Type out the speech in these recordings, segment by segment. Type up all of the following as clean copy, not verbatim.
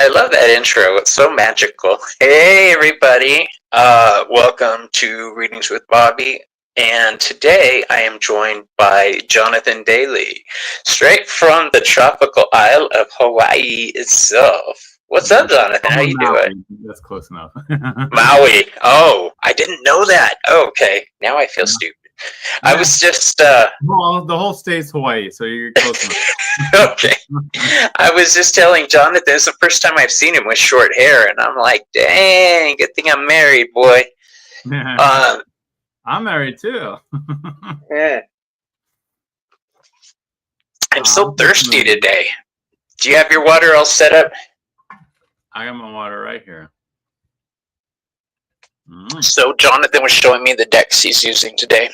I love that intro. It's so magical. Hey, everybody. Welcome to Readings with Bobby. And today I am joined by Jonathan Dailey, straight from the tropical isle of Hawaii itself. What's up, Jonathan? How you doing? That's close enough. Maui. Oh, I didn't know that. Oh, okay. Now I feel stupid. I was just... Well, the whole state's Hawaii, so you're close enough. Okay. I was just telling Jonathan, it's the first time I've seen him with short hair, and I'm like, dang, good thing I'm married, boy. I'm married too. Yeah. I'm so thirsty today. Do you have your water all set up? I got my water right here. So Jonathan was showing me the decks he's using today.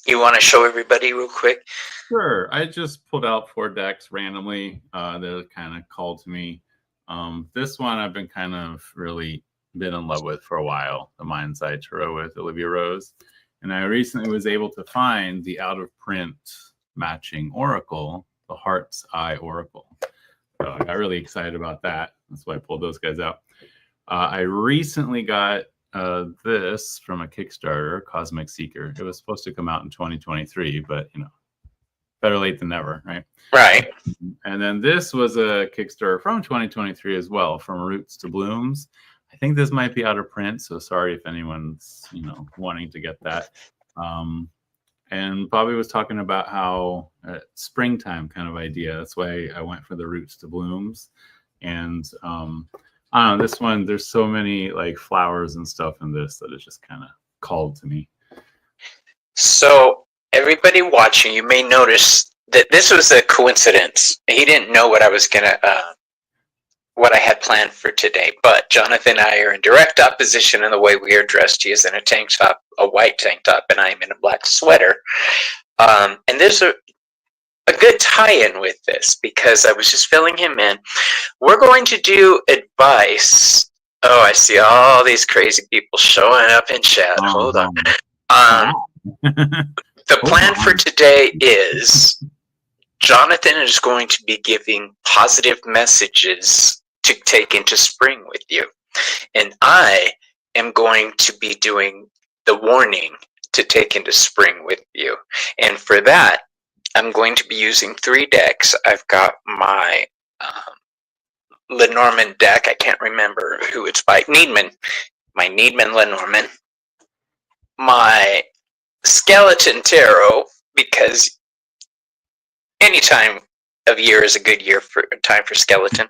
You want to show everybody real quick? Sure. I just pulled out 4 decks randomly that kind of called to me. This one I've been kind of really been in love with for a while, the Mind's Eye Tarot with Olivia Rose. And I recently was able to find the out-of-print matching oracle, the Heart's Eye Oracle. So I got really excited about that. That's why I pulled those guys out. I recently got this from a Kickstarter, Cosmic Seeker. It was supposed to come out in 2023, but you know, better late than never, right? Right. And then this was a Kickstarter from 2023 as well, From Roots to Blooms. I think this might be out of print, so sorry if anyone's wanting to get that. And Bobby was talking about how springtime kind of idea. That's why I went for the Roots to Blooms. And I don't know, this one, there's so many like flowers and stuff in this that it just kind of called to me. So everybody watching, you may notice that this was a coincidence. He didn't know what I was gonna, what I had planned for today. But Jonathan and I are in direct opposition in the way we are dressed. He is in a tank top, a white tank top, and I am in a black sweater. And there's a good tie-in with this because I was just filling him in. We're going to do advice. Oh, I see all these crazy people showing up in chat. Hold on. The plan for today is Jonathan is going to be giving positive messages to take into spring with you. And I am going to be doing the warning to take into spring with you. And for that, I'm going to be using 3 decks. I've got my Lenormand deck. I can't remember who it's by. Needman. My Needman Lenormand. My Skeleton Tarot, because any time of year is a good time for skeleton.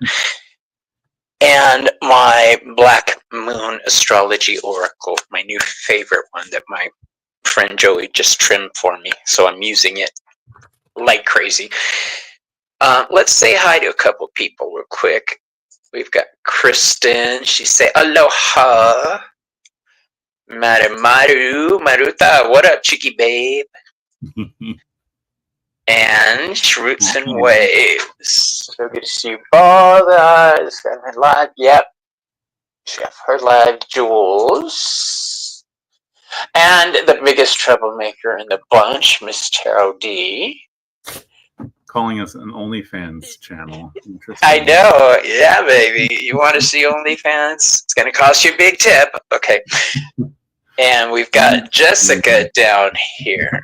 And my Black Moon Astrology Oracle, my new favorite one that my friend Joey just trimmed for me. So I'm using it like crazy. Let's say hi to a couple people real quick. We've got Kristen. She say aloha. Maruta, what up, cheeky babe? And Roots and Waves. So good to see you both. Live. Yep. She have her live, Jules. And the biggest troublemaker in the bunch, Miss Tarot D. Calling us an OnlyFans channel. I know. Yeah, baby. You want to see OnlyFans? It's going to cost you a big tip. Okay. And we've got Jessica down here.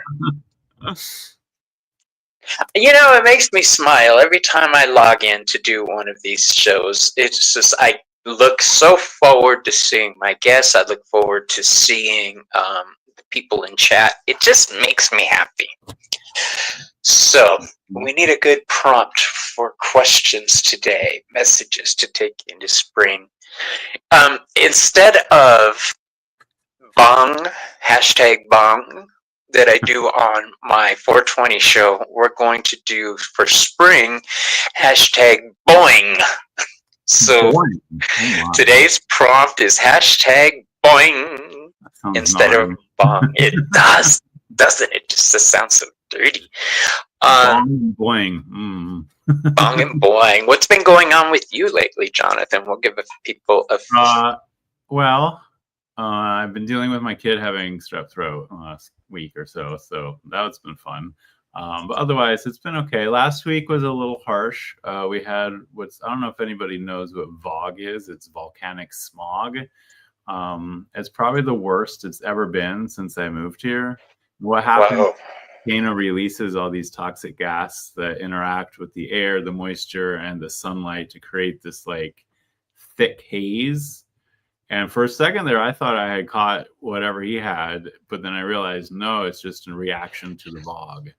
You know, it makes me smile every time I log in to do one of these shows. It's just, I look so forward to seeing my guests. I look forward to seeing the people in chat. It just makes me happy. So we need a good prompt for questions today, messages to take into spring. Instead of bong, hashtag bong, that I do on my 420 show, we're going to do for spring, hashtag boing. So today's prompt is hashtag boing instead of bong. It does, doesn't it? Just sounds so dirty. Bong and boing. Bong and boing. What's been going on with you lately, Jonathan? We'll give people a Well, I've been dealing with my kid having strep throat last week or so, so that's been fun. But otherwise, it's been okay. Last week was a little harsh. We had I don't know if anybody knows what VOG is. It's volcanic smog. It's probably the worst it's ever been since I moved here. What happens? Whoa. Volcano releases all these toxic gas that interact with the air, the moisture, and the sunlight to create this like thick haze. And for a second there, I thought I had caught whatever he had, but then I realized no, it's just in reaction to the VOG.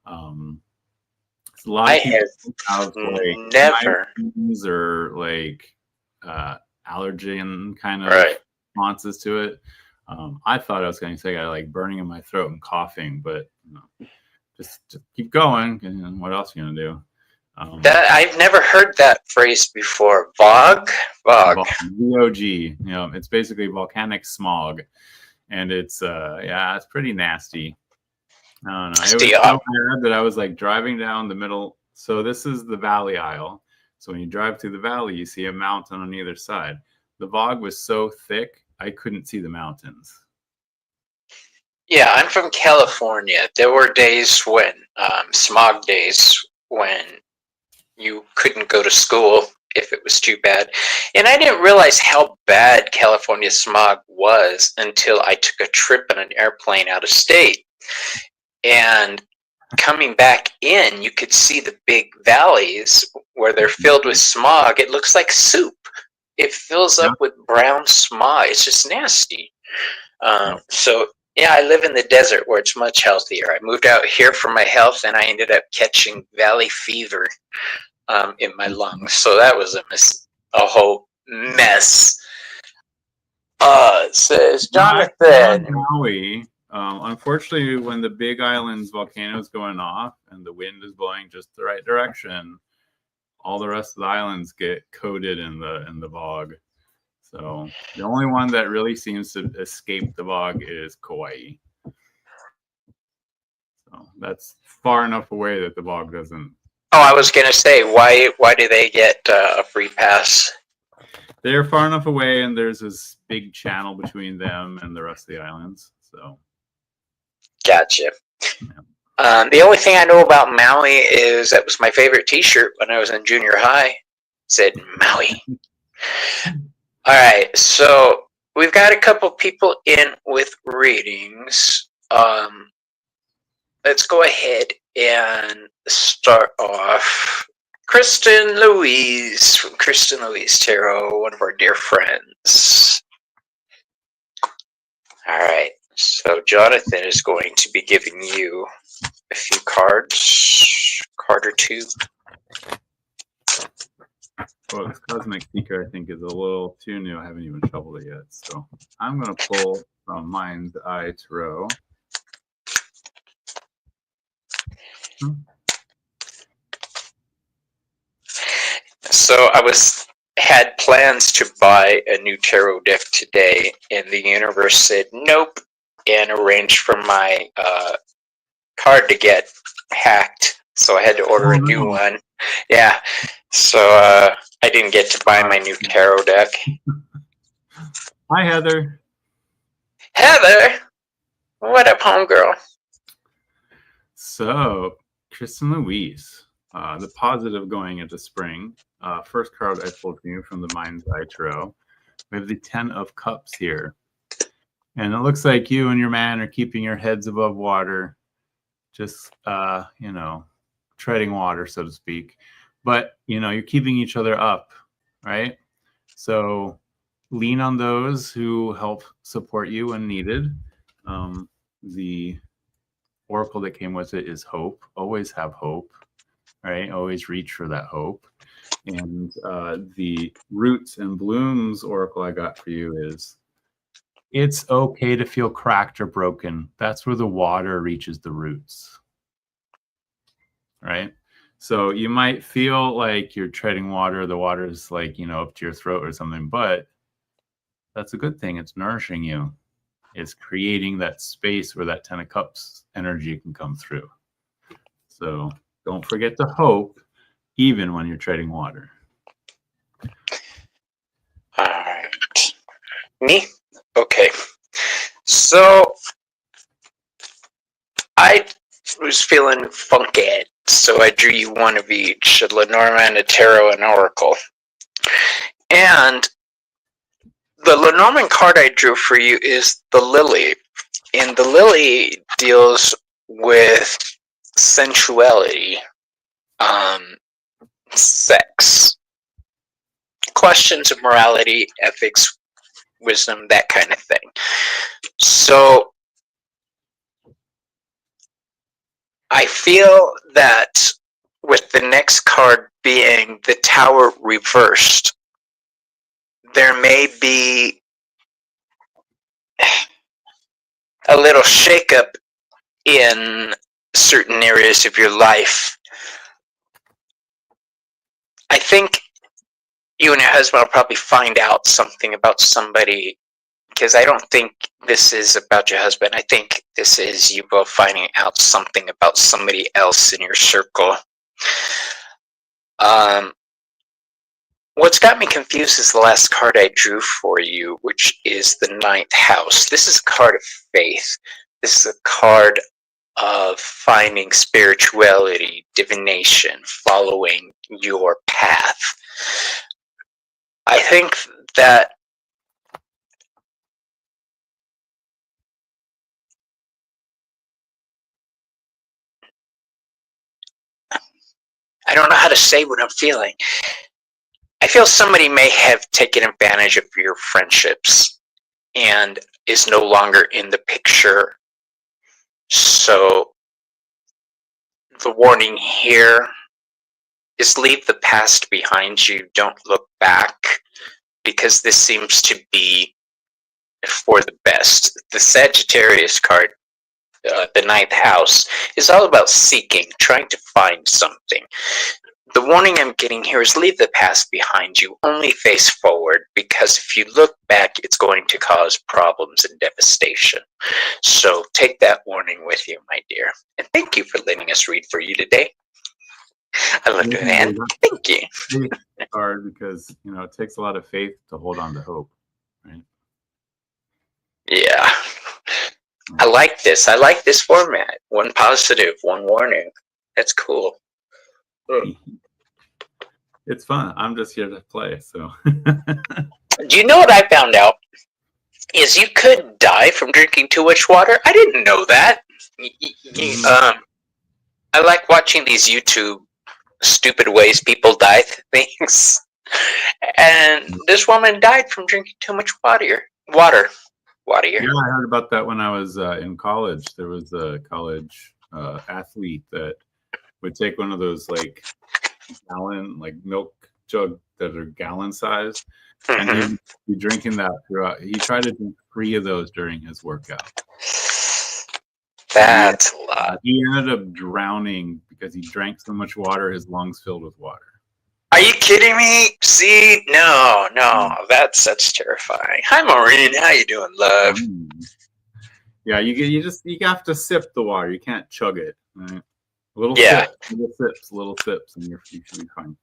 A lot I of people have have like never. migraines or like allergen kind of Right. responses to it. I thought I was going to say I like burning in my throat and coughing, but just keep going. And what else are you going to do? That I've never heard that phrase before. VOG? VOG. VOG. It's basically volcanic smog, and it's it's pretty nasty. I don't know. It was so bad that I was like driving down the middle. So this is the valley aisle. So when you drive through the valley, you see a mountain on either side. The VOG was so thick, I couldn't see the mountains. Yeah, I'm from California. There were days when, smog days, when you couldn't go to school if it was too bad. And I didn't realize how bad California smog was until I took a trip in an airplane out of state. And coming back in, you could see the big valleys where they're filled with smog. It looks like soup. It fills up with brown smog. It's just nasty. So, yeah, I live in the desert where it's much healthier. I moved out here for my health, and I ended up catching valley fever in my lungs. So that was a whole mess. It says, Jonathan. Maui, unfortunately, when the Big Island's volcano is going off and the wind is blowing just the right direction, all the rest of the islands get coated in the VOG. So the only one that really seems to escape the VOG is Kauai. So that's far enough away that the VOG doesn't. Oh, I was gonna say, why do they get a free pass? They're far enough away, and there's this big channel between them and the rest of the islands. So, gotcha. Yeah. The only thing I know about Maui is that was my favorite T-shirt when I was in junior high. It said Maui. All right, so we've got a couple people in with readings. Let's go ahead and start off. Kristen Louise from Kristen Louise Tarot, one of our dear friends. All right, so Jonathan is going to be giving you a few cards, card or two. Well, this Cosmic Seeker, I think, is a little too new. I haven't even shuffled it yet. So I'm going to pull from Mind's Eye Tarot. So I had plans to buy a new tarot deck today, and the universe said nope, and arranged for my card to get hacked. So I had to order a new one. Yeah, so I didn't get to buy my new tarot deck. Hi, Heather. Heather, what up, homegirl? So, Kristen Louise, the positive going into spring. First card I pulled from you from the Mind's Eye Tarot. We have the 10 of Cups here. And it looks like you and your man are keeping your heads above water. Just, treading water, so to speak. But, you're keeping each other up, right? So lean on those who help support you when needed. The oracle that came with it is hope. Always have hope, right? Always reach for that hope. And the Roots and Blooms oracle I got for you is, it's okay to feel cracked or broken. That's where the water reaches the roots, right? So you might feel like you're treading water. The water is like, up to your throat or something, but that's a good thing. It's nourishing you. It's creating that space where that 10 of Cups energy can come through. So don't forget to hope, even when you're treading water. All right. Me? Okay. So I was feeling funky, so I drew you one of each, a Lenormand, a Tarot, and Oracle. And the Lenormand card I drew for you is the Lily. And the Lily deals with sensuality, sex, questions of morality, ethics, wisdom, that kind of thing. So I feel that with the next card being the Tower reversed, there may be a little shakeup in certain areas of your life. I think you and your husband will probably find out something about somebody, because I don't think this is about your husband. I think this is you both finding out something about somebody else in your circle. What's got me confused is the last card I drew for you, which is the Ninth House. This is a card of faith. This is a card of finding spirituality, divination, following your path. I think that I don't know how to say what I'm feeling. I feel somebody may have taken advantage of your friendships and is no longer in the picture. So the warning here is leave the past behind you. Don't look back, because this seems to be for the best. The Sagittarius card, the Ninth House, is all about seeking, trying to find something. The warning I'm getting here is leave the past behind you, only face forward, because if you look back, it's going to cause problems and devastation. So take that warning with you, my dear. And thank you for letting us read for you today. I love you, man. Thank you. It's hard because, it takes a lot of faith to hold on to hope, right? Yeah. I like this. I like this format. One positive, one warning. That's cool. It's fun. I'm just here to play, so. Do you know what I found out? Is you could die from drinking too much water. I didn't know that. I like watching these YouTube stupid ways people die to things. And this woman died from drinking too much water. Yeah, I heard about that when I was in college. There was a college athlete that would take one of those gallon milk jug that are gallon size, and he would be drinking that throughout. He tried to drink 3 of those during his workout. That's a lot. He ended up drowning because he drank so much water, his lungs filled with water. Are you kidding me? See, no, that's terrifying. Hi, Maureen. How you doing, love? Yeah, you have to sip the water. You can't chug it. Right? Little sips, and you should be fine.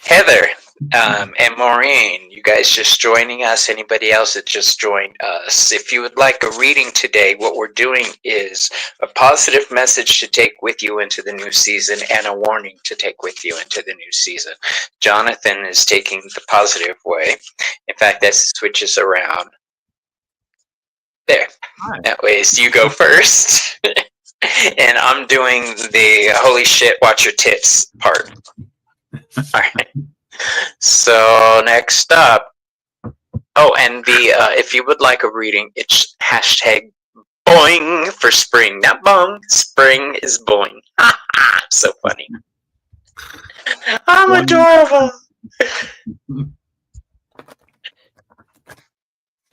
Heather and Maureen, you guys just joining us. Anybody else that just joined us, if you would like a reading today, what we're doing is a positive message to take with you into the new season and a warning to take with you into the new season. Jonathan is taking the positive way. In fact, that switches around. There. Hi. That way, so you go first. And I'm doing the holy shit, watch your tits part. All right. So next up, and if you would like a reading, it's hashtag boing for spring, not bong. Spring is boing. So funny. I'm adorable.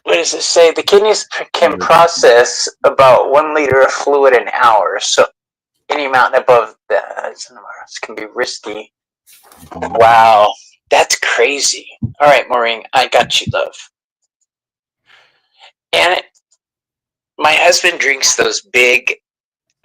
What does it say? The kidneys can process about 1 liter of fluid an hour. So any amount above that can be risky. Wow, that's crazy. All right, Maureen, I got you, love. And my husband drinks those big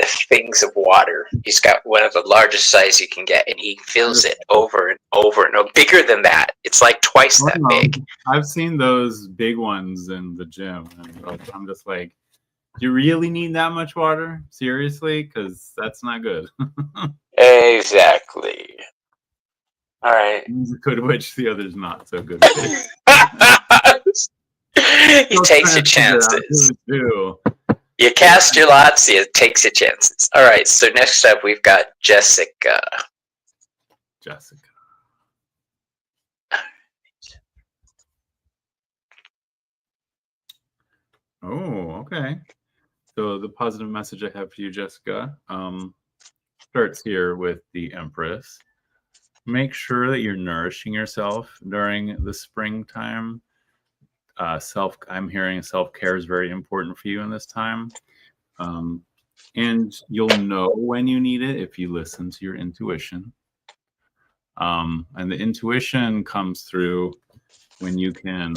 things of water. He's got one of the largest size you can get, and he fills it over and over and over. Bigger than that. It's like twice that big. I've seen those big ones in the gym, and I'm just like, do you really need that much water? Seriously? Because that's not good. Exactly. All right. One's a good witch, the other's not so good. He takes your chances. You cast your lots, he takes your chances. All right, so next up we've got Jessica. Oh, okay. So the positive message I have for you, Jessica, starts here with the Empress. Make sure that you're nourishing yourself during the springtime. I'm hearing self-care is very important for you in this time. And you'll know when you need it if you listen to your intuition. And the intuition comes through when you can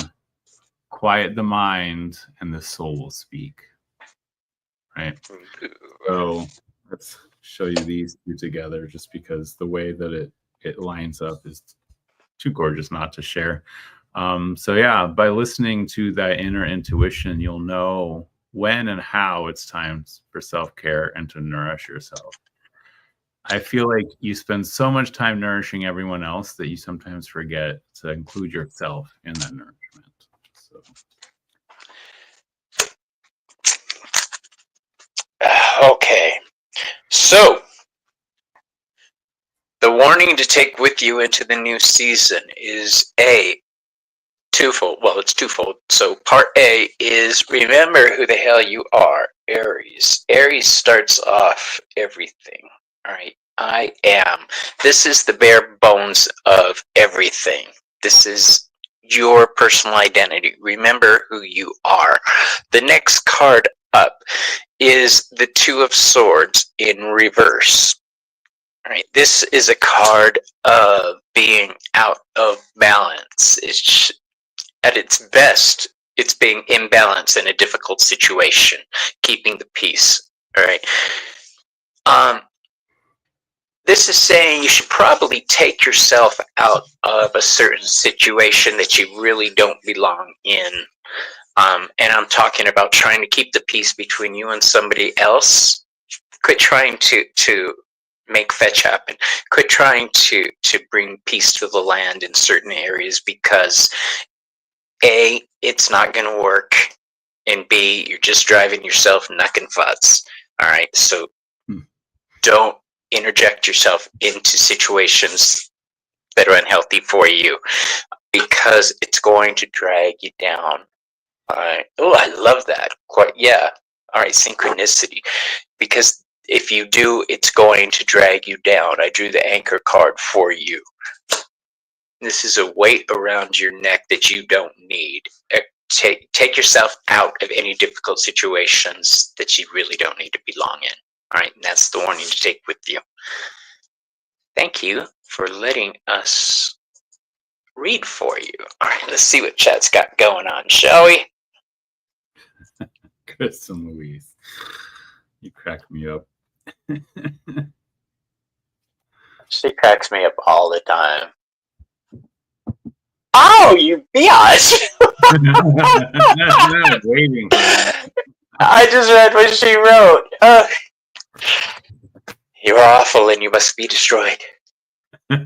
quiet the mind and the soul will speak. Right? So let's show you these two together, just because the way that it lines up is too gorgeous not to share. So yeah, by listening to that inner intuition, you'll know when and how it's time for self-care and to nourish yourself. I feel like you spend so much time nourishing everyone else that you sometimes forget to include yourself in that nourishment. Okay, so the warning to take with you into the new season is twofold. Well, it's twofold. So part A is remember who the hell you are, Aries. Aries starts off everything. All right. I am. This is the bare bones of everything. This is your personal identity. Remember who you are. The next card up is the Two of Swords in reverse. All right. This is a card of being out of balance. It's at its best, it's being imbalanced in a difficult situation, keeping the peace. All right. This is saying you should probably take yourself out of a certain situation that you really don't belong in. And I'm talking about trying to keep the peace between you and somebody else. Quit trying to make fetch happen. Quit trying to bring peace to the land in certain areas, because A, it's not going to work, and B, you're just driving yourself nuck and futz. All right, so don't interject yourself into situations that are unhealthy for you, because it's going to drag you down. All right. Oh, I love that. Quite, yeah. All right, synchronicity. Because if you do, it's going to drag you down. I drew the anchor card for you. This is a weight around your neck that you don't need. Take yourself out of any difficult situations that you really don't need to belong in. All right, and that's the warning to take with you. Thank you for letting us read for you. All right, let's see what chat's got going on, shall we? Chris and Louise, you crack me up. She cracks me up all the time. Oh, you biatch! Waiting. I just read what she wrote. You're awful and you must be destroyed. I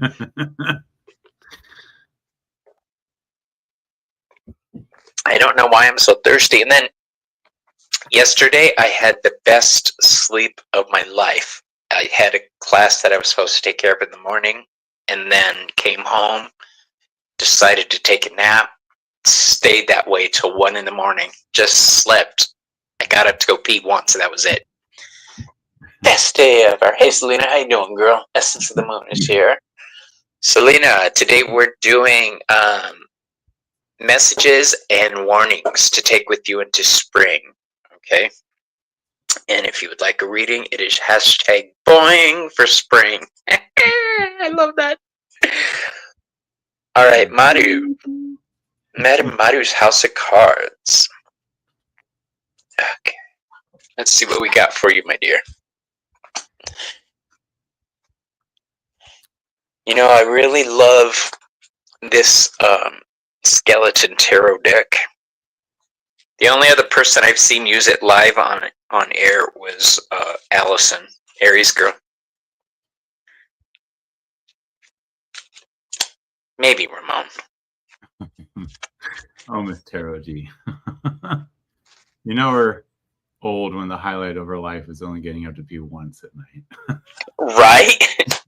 don't know why I'm so thirsty. And then yesterday I had the best sleep of my life. I had a class that I was supposed to take care of in the morning, and then came home, decided to take a nap, stayed that way till 1 in the morning, just slept. I got up to go pee once, and that was it. Best day ever. Hey, Selena, how you doing, girl? Essence of the Moon is here. Selena, today we're doing messages and warnings to take with you into spring, okay? And if you would like a reading, it is hashtag boing for spring. I love that. All right, Maru. Madam Maru's House of Cards. Okay. Let's see what we got for you, my dear. I really love this skeleton tarot deck. The only other person I've seen use it live on air was Allison, Aries girl. Maybe Ramon. Oh, Miss Tarot G. We're old when the highlight of our life is only getting up to pee once at night. Right?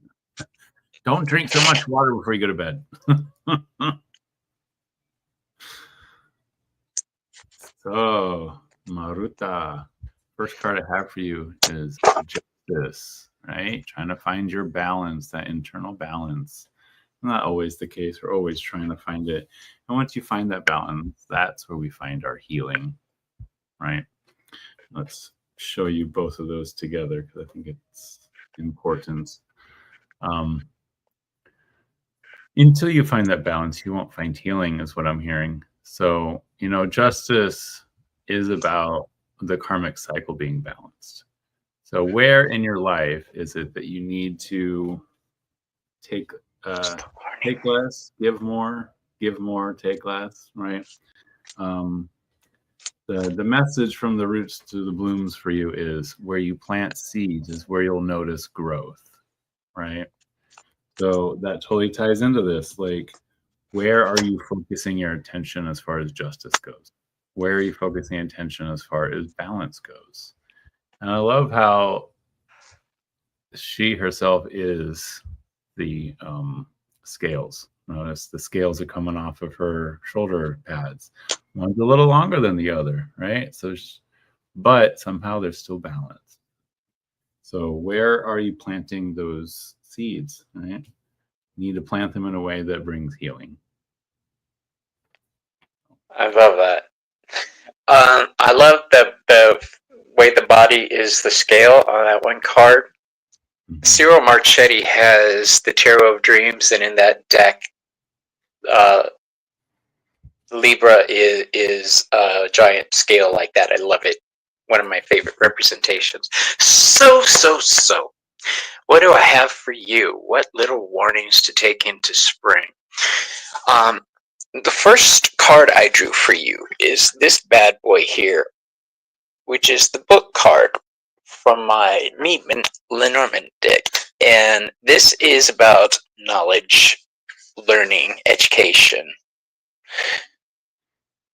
Don't drink so much water before you go to bed. So, Maruta, first card I have for you is Justice, right? Trying to find your balance, that internal balance. Not always the case. We're always trying to find it. And once you find that balance, that's where we find our healing, right? Let's show you both of those together because I think it's important. Until you find that balance, you won't find healing, is what I'm hearing. So, justice is about the karmic cycle being balanced. So where in your life is it that you need to take less, give more, take less, right? The message from the roots to the blooms for you is where you plant seeds is where you'll notice growth, right? So that totally ties into this. Like, where are you focusing your attention as far as justice goes? Where are you focusing attention as far as balance goes? And I love how she herself is the scales. Notice the scales are coming off of her shoulder pads. One's a little longer than the other, right? So, but somehow they're still balanced. So where are you planting those seeds, right? You need to plant them in a way that brings healing. I love that. I love the way the body is the scale on that one card. Mm-hmm. Cyril Marchetti has the Tarot of Dreams, and in that deck, Libra is a giant scale like that. I love it. One of my favorite representations. So. What do I have for you? What little warnings to take into spring? The first card I drew for you is this bad boy here, which is the book card from my Lenormand deck. And this is about knowledge, learning, education.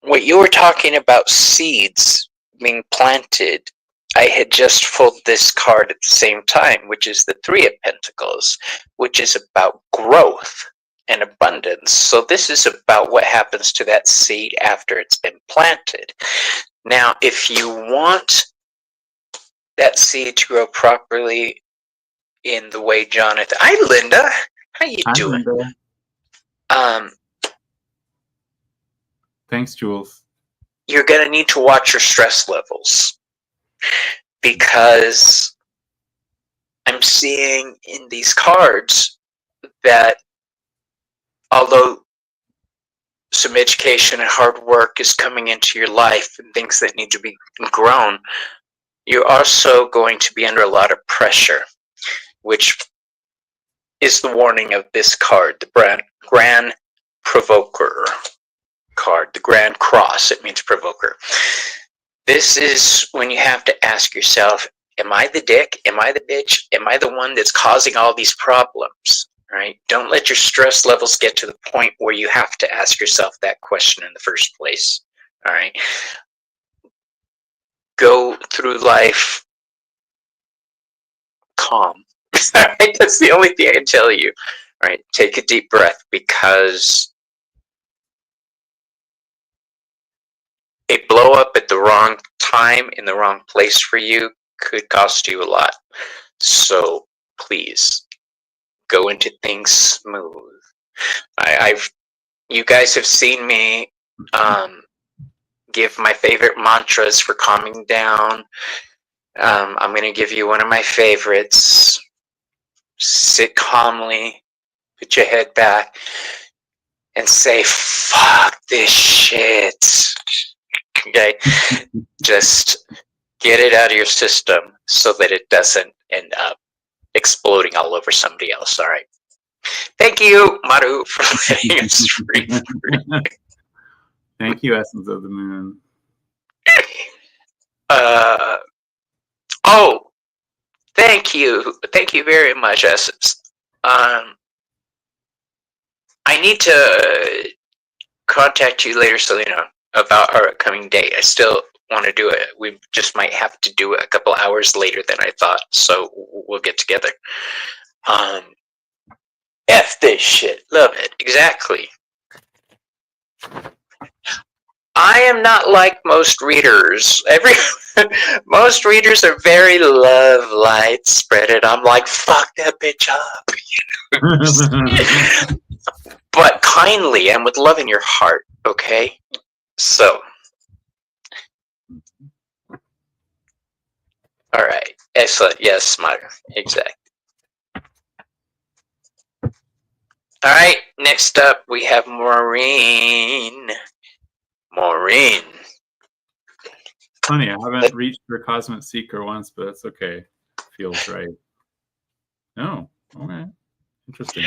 What you were talking about seeds being planted, I had just pulled this card at the same time, which is the Three of Pentacles, which is about growth and abundance. So this is about what happens to that seed after it's been planted. Now, if you want that seed to grow properly in the way Jonathan... Hi, Linda. How you doing? Linda. Thanks, Jules. You're going to need to watch your stress levels, because I'm seeing in these cards that although some education and hard work is coming into your life and things that need to be grown, you're also going to be under a lot of pressure, which is the warning of this card, the Grand Provoker card, the Grand Cross. It means provoker. This is when you have to ask yourself, am I the dick? Am I the bitch? Am I the one that's causing all these problems? Right? Don't let your stress levels get to the point where you have to ask yourself that question in the first place. All right? Go through life calm. That's the only thing I can tell you. All right? Take a deep breath, because a blow up at the wrong time in the wrong place for you could cost you a lot. So please go into things smooth. You guys have seen me give my favorite mantras for calming down. I'm going to give you one of my favorites. Sit calmly, put your head back, and say, fuck this shit. Okay? Just get it out of your system so that it doesn't end up exploding all over somebody else. All right? Thank you, Maru, for letting us read. Thank you, Essence of the Moon. Oh, thank you. Thank you very much, Essence. I need to contact you later, Selena, about our upcoming date. I still want to do it. We just might have to do it a couple hours later than I thought, so we'll get together. F this shit. Love it. Exactly. I am not like most readers. Most readers are very love light spread it. I'm like, fuck that bitch up. But kindly and with love in your heart, okay? So, all right. Excellent. Yes, smarter. Exactly. All right. Next up, we have Maureen. Maureen. Funny, I haven't reached for Cosmic Seeker once, but it's okay. Feels right. Oh, okay. Interesting.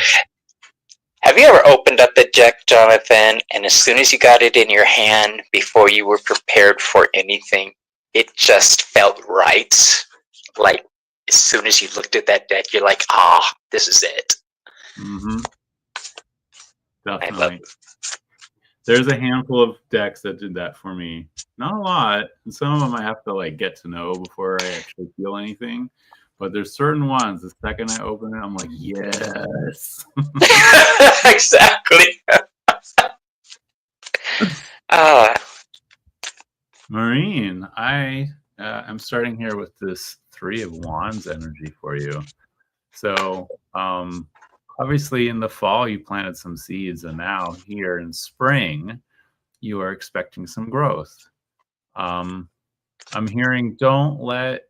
Have you ever opened up the deck, Jonathan, and as soon as you got it in your hand, before you were prepared for anything, it just felt right? Like, as soon as you looked at that deck, you're like, this is it. Mm-hmm. Definitely. I love it. There's a handful of decks that did that for me. Not a lot. And some of them I have to like get to know before I actually feel anything. But there's certain ones, the second I open it, I'm like, yes. Exactly. Maureen, I am starting here with this 3 of Wands energy for you. So obviously in the fall you planted some seeds, and now here in spring you are expecting some growth. I'm hearing don't let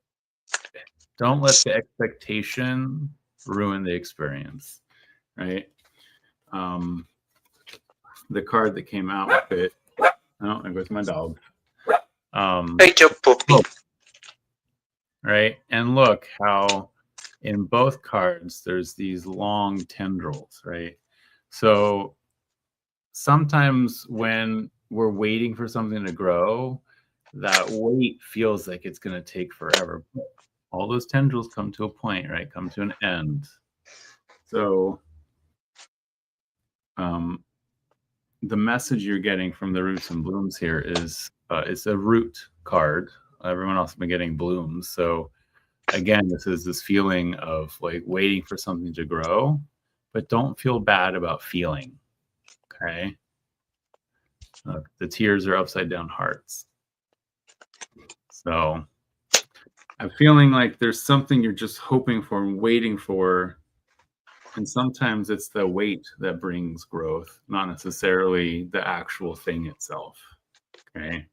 the expectation ruin the experience, right? The card that came out with it, oh, there goes my dog. Hey, Joe Poopy. Right, and look how in both cards there's these long tendrils, right? So sometimes when we're waiting for something to grow, that wait feels like it's going to take forever. All those tendrils come to a point, right? Come to an end. So the message you're getting from the roots and blooms here is it's a root card. Everyone else has been getting blooms. So again, this is this feeling of like waiting for something to grow, but don't feel bad about feeling. Okay. The tears are upside down hearts. So I'm feeling like there's something you're just hoping for and waiting for. And sometimes it's the wait that brings growth, not necessarily the actual thing itself. Okay.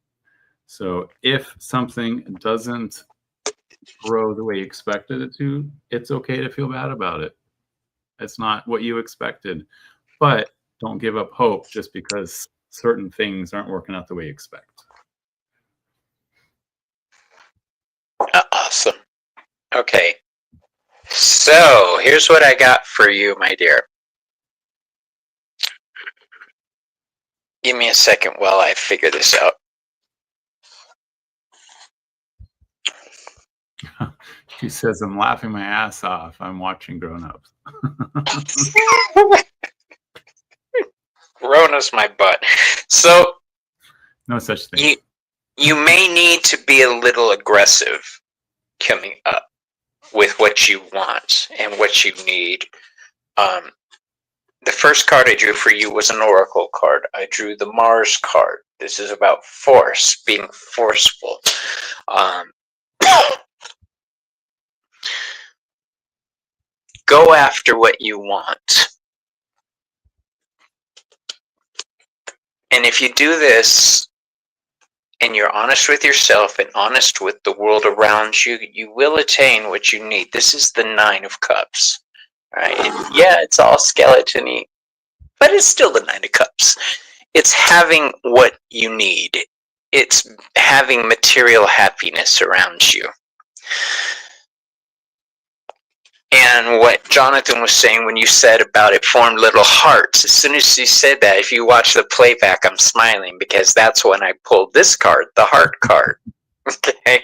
So if something doesn't grow the way you expected it to, it's okay to feel bad about it. It's not what you expected, but don't give up hope just because certain things aren't working out the way you expect. Awesome. Okay. So, here's what I got for you, my dear. Give me a second while I figure this out. She says, I'm laughing my ass off. I'm watching Grown Ups. Rona's my butt. So, no such thing. You may need to be a little aggressive coming up with what you want and what you need. The first card I drew for you was an oracle card. I drew the Mars card. This is about force, being forceful. Go after what you want. And if you do this, and you're honest with yourself and honest with the world around you, you will attain what you need. This is the 9 of Cups. Right? Yeah, it's all skeleton-y, but it's still the 9 of Cups. It's having what you need. It's having material happiness around you. And what Jonathan was saying when you said about it formed little hearts, as soon as you said that, if you watch the playback, I'm smiling because that's when I pulled this card, the heart card. Okay.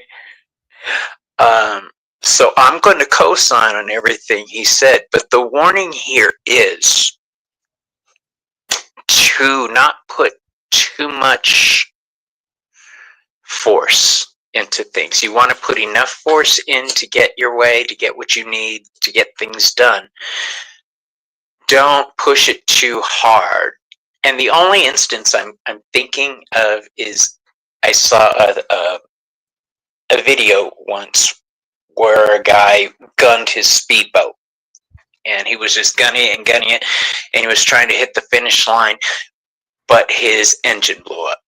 So I'm going to co-sign on everything he said, but the warning here is to not put too much force into things. You want to put enough force in to get your way, to get what you need, to get things done. Don't push it too hard. And the only instance I'm thinking of is I saw a video once where a guy gunned his speedboat, and he was just gunning it, and he was trying to hit the finish line, but his engine blew up.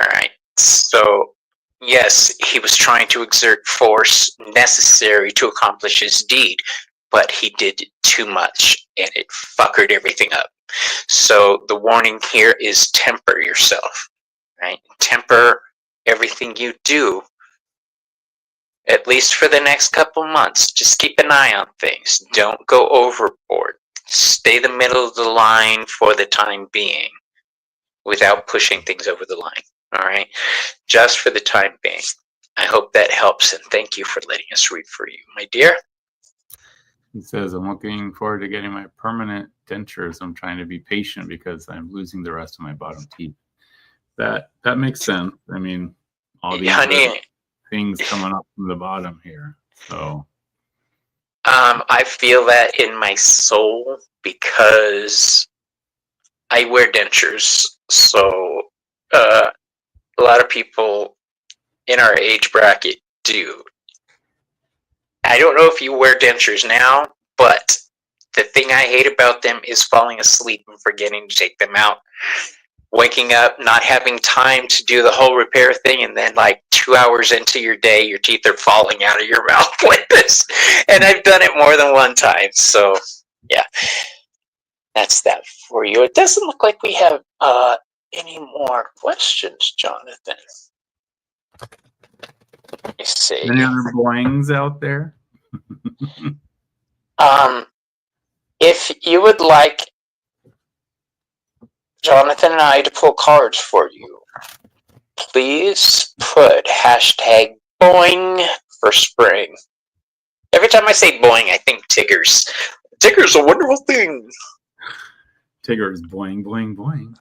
All right. So, yes, he was trying to exert force necessary to accomplish his deed, but he did too much, and it fuckered everything up. So the warning here is temper yourself, right? Temper everything you do, at least for the next couple months. Just keep an eye on things. Don't go overboard. Stay the middle of the line for the time being without pushing things over the line. All right, just for the time being. I hope that helps, and thank you for letting us read for you, my dear. He says, I'm looking forward to getting my permanent dentures. I'm trying to be patient because I'm losing the rest of my bottom teeth. That makes sense. I mean, all these things coming up from the bottom here. So I feel that in my soul because I wear dentures. So a lot of people in our age bracket do. I don't know if you wear dentures now, but the thing I hate about them is falling asleep and forgetting to take them out. Waking up, not having time to do the whole repair thing, and then like 2 hours into your day, your teeth are falling out of your mouth like this. And I've done it more than one time. So, yeah, that's that for you. It doesn't look like we have any more questions, Jonathan. Let me see. Any other boings out there? If you would like Jonathan and I to pull cards for you, please put hashtag boing for spring. Every time I say boing, I think Tigger's. Tigger's a wonderful thing. Tigger's boing, boing, boing.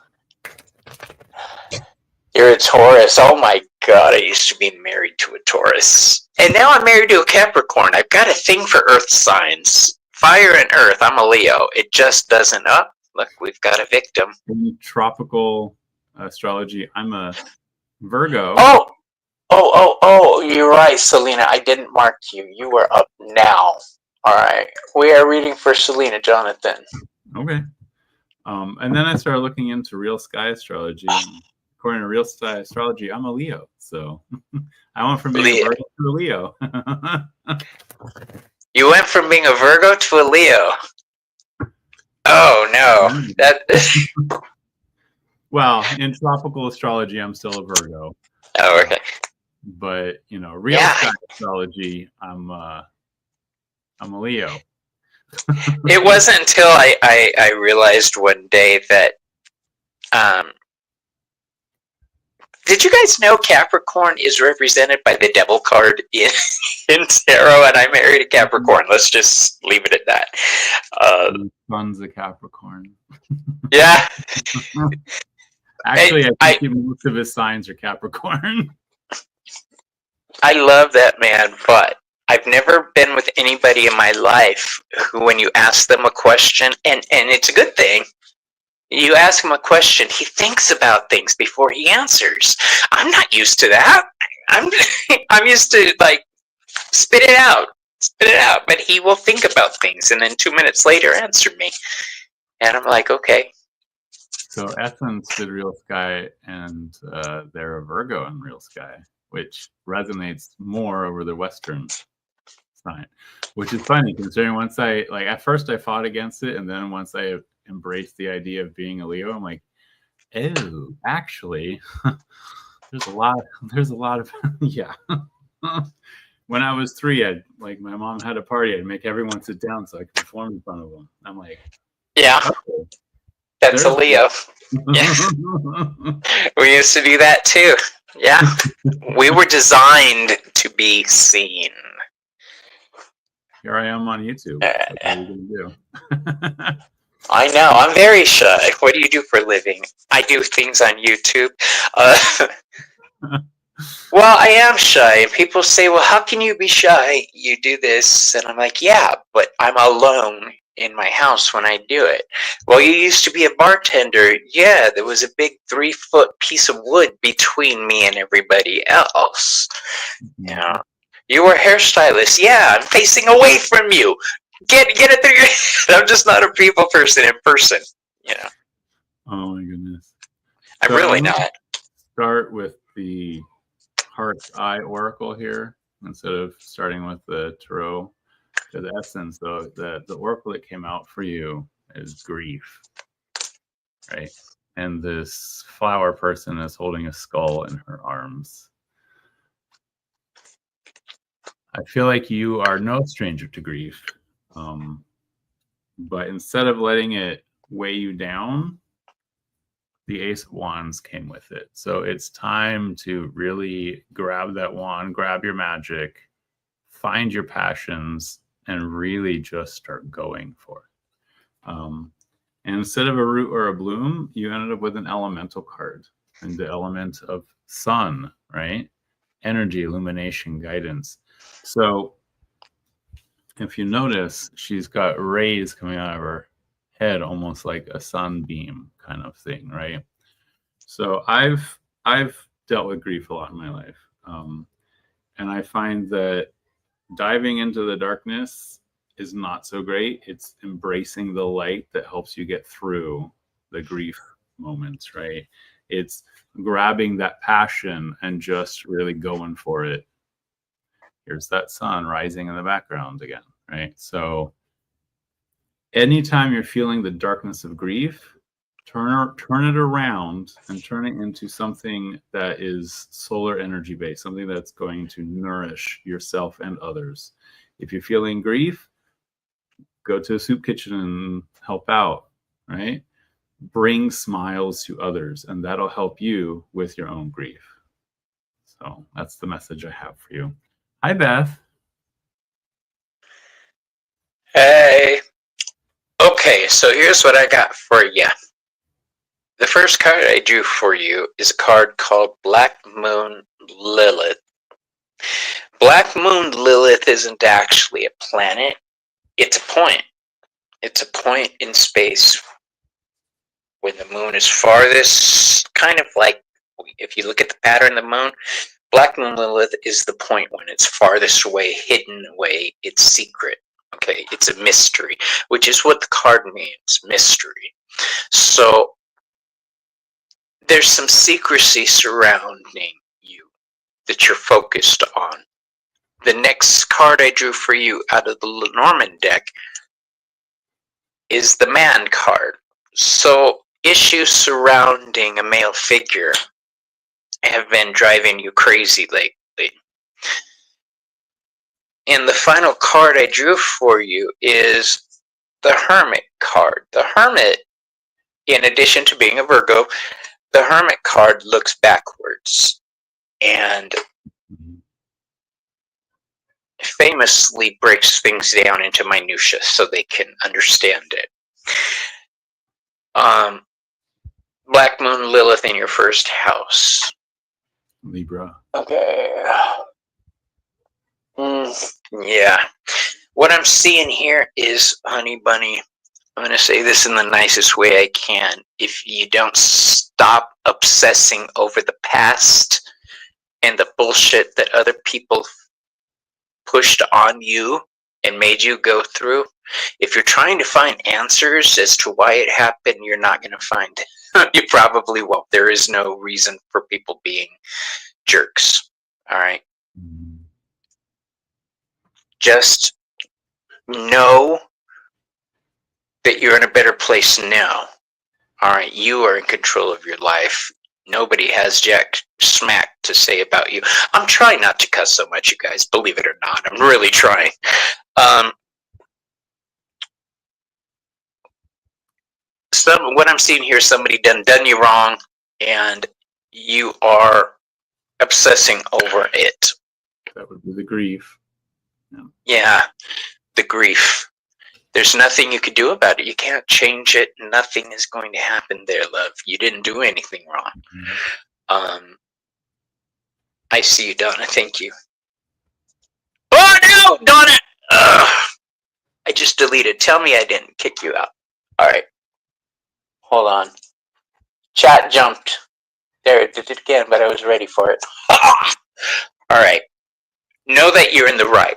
You're a Taurus. Oh my God, I used to be married to a Taurus. And now I'm married to a Capricorn. I've got a thing for earth signs. Fire and earth. I'm a Leo. It just doesn't up. Look, we've got a victim. In tropical astrology, I'm a Virgo. Oh, you're right, Selena. I didn't mark you. You are up now. All right. We are reading for Selena, Jonathan. Okay. And then I started looking into real sky astrology. According to real sky astrology, I'm a Leo. So I went from being a Virgo to a Leo. You went from being a Virgo to a Leo. Oh, no. Well, in tropical astrology, I'm still a Virgo. Oh, okay. But, real sky astrology, I'm a Leo. It wasn't until I realized one day that did you guys know Capricorn is represented by the devil card in tarot, and I married a Capricorn. Let's just leave it at that. Sun's a Capricorn. Yeah. Actually, I think most of his signs are Capricorn. I love that man, but I've never been with anybody in my life who, when you ask them a question, and it's a good thing, you ask him a question, he thinks about things before he answers. I'm not used to that. I'm used to, like, spit it out. But he will think about things and then 2 minutes later answer me. And I'm like, okay. So Essence did Real Sky, and they're a Virgo in Real Sky, which resonates more over the Western sign, which is funny considering once at first I fought against it, and then once I embraced the idea of being a Leo, I'm like, oh, actually, there's a lot of yeah. when I was 3, I'd like my mom had a party. I'd make everyone sit down so I could perform in front of them. I'm like, Yeah, okay, that's a there's. Leo. Yeah, we used to do that too. Yeah, we were designed to be seen. Here I am on YouTube. What are you gonna do? I know. I'm very shy. What do you do for a living? I do things on YouTube. Uh, well, I am shy, and people say, "Well, how can you be shy? You do this," and I'm like, "Yeah, but I'm alone in my house when I do it." Well, you used to be a bartender. Yeah, there was a big 3-foot piece of wood between me and everybody else. You know, you were a hairstylist. Yeah, I'm facing away from you. Get it through your head. I'm just not a people person in person. You know, Oh my goodness. I'm So really I'm gonna not. start with the Heart's Eye Oracle here instead of starting with the Tarot. The essence, though, the Oracle that came out for you is grief, right? And this flower person is holding a skull in her arms. I feel like you are no stranger to grief. But instead of letting it weigh you down, the Ace of Wands came with it. So it's time to really grab that wand, grab your magic, find your passions, and really just start going for it. And instead of a root or a bloom, you ended up with an elemental card, and the element of sun, right? Energy, illumination, guidance. So if you notice, she's got rays coming out of her head, almost like a sunbeam kind of thing, right? So I've dealt with grief a lot in my life, and I find that diving into the darkness is not so great. It's embracing the light that helps you get through the grief moments, right? It's grabbing that passion and just really going for it. Here's that sun rising in the background again, right? So anytime you're feeling the darkness of grief, turn it around and turn it into something that is solar energy based, something that's going to nourish yourself and others. If you're feeling grief, go to a soup kitchen and help out, right? Bring smiles to others, and that'll help you with your own grief. So that's the message I have for you. Hi, Beth. Hey. Okay, so here's what I got for you. The first card I drew for you is a card called Black Moon Lilith. Black Moon Lilith isn't actually a planet. It's a point. It's a point in space when the moon is farthest, kind of like if you look at the pattern of the moon, Black Moon Lilith is the point when it's farthest away, hidden away, it's secret. Okay, it's a mystery, which is what the card means, mystery. So there's some secrecy surrounding you that you're focused on. The next card I drew for you out of the Lenormand deck is the Man card. So issues surrounding a male figure have been driving you crazy lately. And the final card I drew for you is the Hermit card. The Hermit, in addition to being a Virgo, the Hermit card looks backwards and famously breaks things down into minutia so they can understand it. Black Moon Lilith in your first house. Libra. Okay. Yeah. What I'm seeing here is, honey bunny, I'm going to say this in the nicest way I can. If you don't stop obsessing over the past and the bullshit that other people pushed on you and made you go through, if you're trying to find answers as to why it happened, you're not going to find it. You probably won't. There is no reason for people being jerks. All right. Just know that you're in a better place now. All right. You are in control of your life. You are in control of your destiny. You are in control of your Nobody has jack smack to say about you. I'm trying not to cuss so much, you guys. Believe it or not, I'm really trying. What I'm seeing here, somebody done you wrong, and you are obsessing over it. That would be the grief. Yeah, the grief. There's nothing you could do about it. You can't change it. Nothing is going to happen there, love. You didn't do anything wrong. I see you, Donna. Thank you. Oh, no, Donna! Ugh. I just deleted. Tell me I didn't kick you out. All right. Hold on. Chat jumped. There, it did it again, but I was ready for it. All right. Know that you're in the right.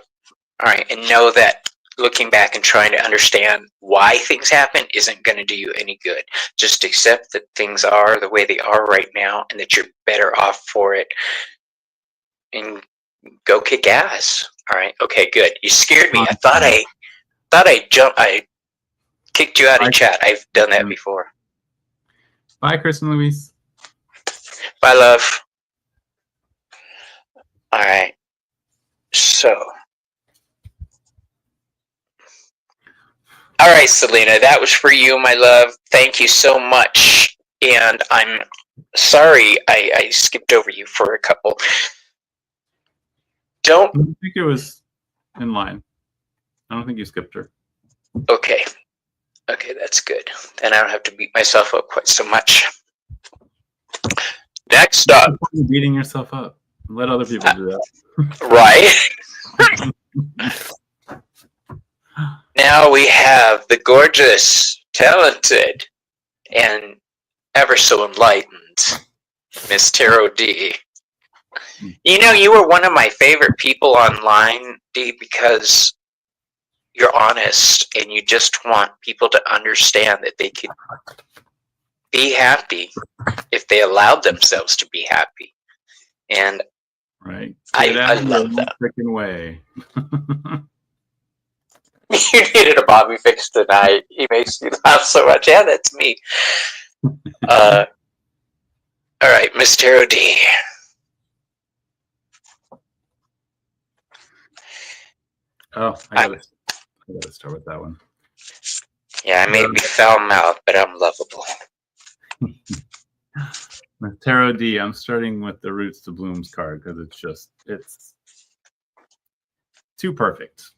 All right. And know that looking back and trying to understand why things happen isn't going to do you any good. Just accept that things are the way they are right now and that you're better off for it. And go kick ass. All right. Okay, good. You scared me. I thought I kicked you out of chat. I've done that before. Bye, Chris and Louise. Bye, love. All right. So. All right, Selena, that was for you, my love. Thank you so much. And I'm sorry I skipped over you for a couple. I don't think it was in line. I don't think you skipped her. Okay. Okay, that's good. Then I don't have to beat myself up quite so much. Next up. You're beating yourself up. Let other people do that. Right. Now we have the gorgeous, talented, and ever so enlightened Miss Tarot D. You know, you were one of my favorite people online, D, because you're honest and you just want people to understand that they could be happy if they allowed themselves to be happy. And right. I love that. Freaking way. You needed a Bobby fix tonight. He makes you laugh so much. Yeah, that's me. All right, Miss Tarot D. Oh, I gotta start with that one. Yeah, I may be foul-mouthed, but I'm lovable. With Tarot D, I'm starting with the Roots to Blooms card because it's too perfect.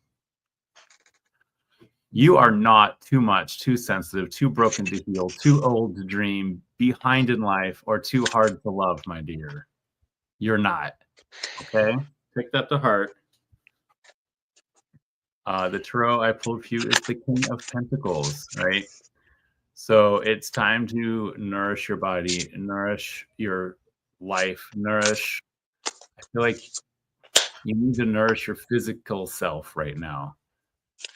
You are not too much, too sensitive, too broken to heal, too old to dream, behind in life, or too hard to love, my dear. You're not. Okay? Take that to heart. The tarot I pulled for you is the King of Pentacles, right? So it's time to nourish your body, nourish your life, nourish. I feel like you need to nourish your physical self right now.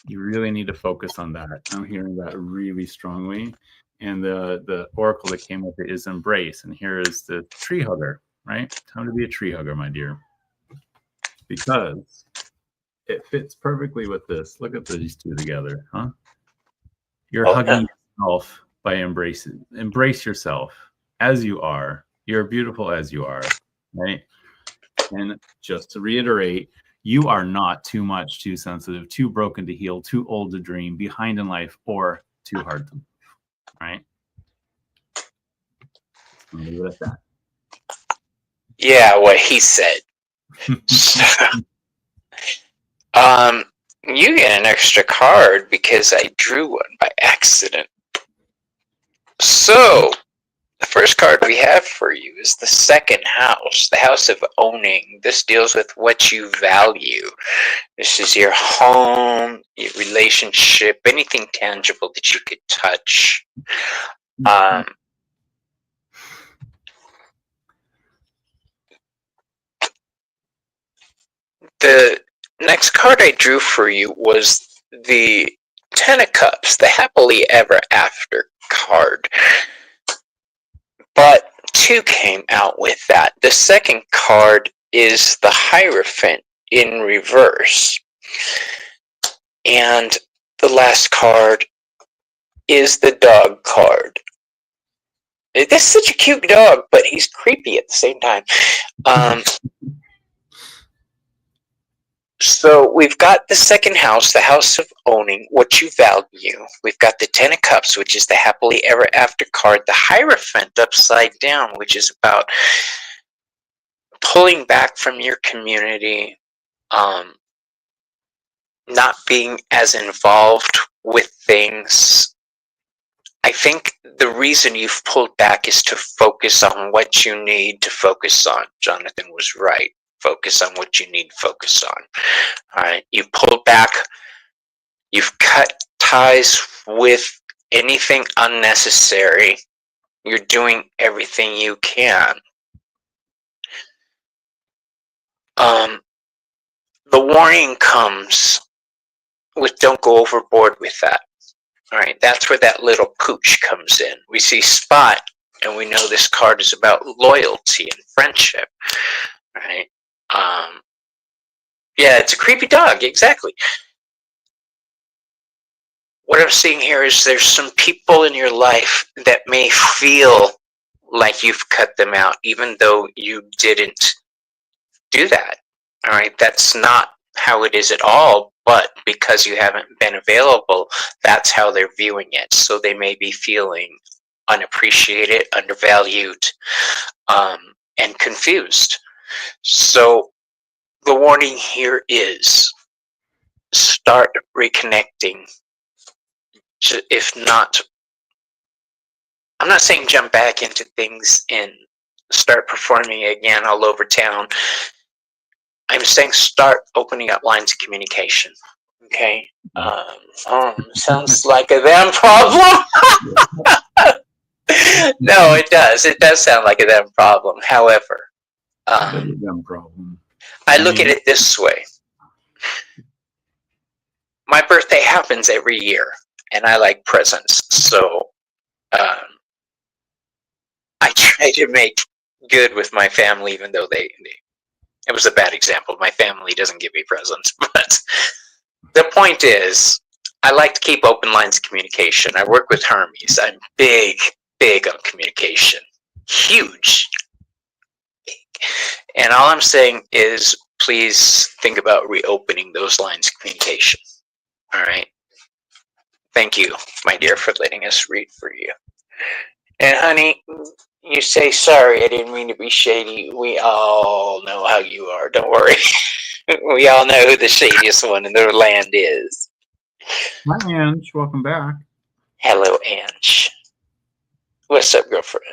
You really need to focus on that. I'm hearing that really strongly. And the oracle that came with it is embrace. And here is the tree hugger, right? Time to be a tree hugger, my dear. Because it fits perfectly with this. Look at these two together, huh? You're hugging yourself by embracing. Embrace yourself as you are. You're beautiful as you are, right? And just to reiterate, you are not too much, too sensitive, too broken to heal, too old to dream, behind in life, or too hard to live, right? I'll leave it at that. Yeah, what he said. You get an extra card because I drew one by accident. So, the first card we have for you is the second house, the house of owning. This deals with what you value. This is your home, your relationship, anything tangible that you could touch. The next card I drew for you was the Ten of Cups, the happily ever after card. But two came out with that. The second card is the Hierophant in reverse. And the last card is the dog card. That's such a cute dog, but he's creepy at the same time. So we've got the second house, the house of owning, what you value. We've got the Ten of Cups, which is the happily ever after card. The Hierophant upside down, which is about pulling back from your community, not being as involved with things. I think the reason you've pulled back is to focus on what you need to focus on. Jonathan was right. Focus on what you need to focus on. All right. You pulled back. You've cut ties with anything unnecessary. You're doing everything you can. The warning comes with don't go overboard with that. All right, that's where that little pooch comes in. We see Spot, and we know this card is about loyalty and friendship. Right? Yeah, it's a creepy dog, exactly. What I'm seeing here is there's some people in your life that may feel like you've cut them out, even though you didn't do that. All right, that's not how it is at all, but because you haven't been available, that's how they're viewing it. So they may be feeling unappreciated, undervalued, and confused. So the warning here is start reconnecting. If not, I'm not saying jump back into things and start performing again all over town. I'm saying start opening up lines of communication. Okay. Sounds like a them problem. No, it does. It does sound like a them problem. However, them problem. I look at it this way. My birthday happens every year, and I like presents. So I try to make good with my family, even though it was a bad example. My family doesn't give me presents. But the point is, I like to keep open lines of communication. I work with Hermes. I'm big on communication. Huge. Big. And all I'm saying is, please think about reopening those lines of communication. All right. Thank you, my dear, for letting us read for you. And honey, you say sorry, I didn't mean to be shady. We all know how you are, don't worry. We all know who the shadiest one in the land is. Hi, Ange. Welcome back. Hello, Ange. What's up, girlfriend?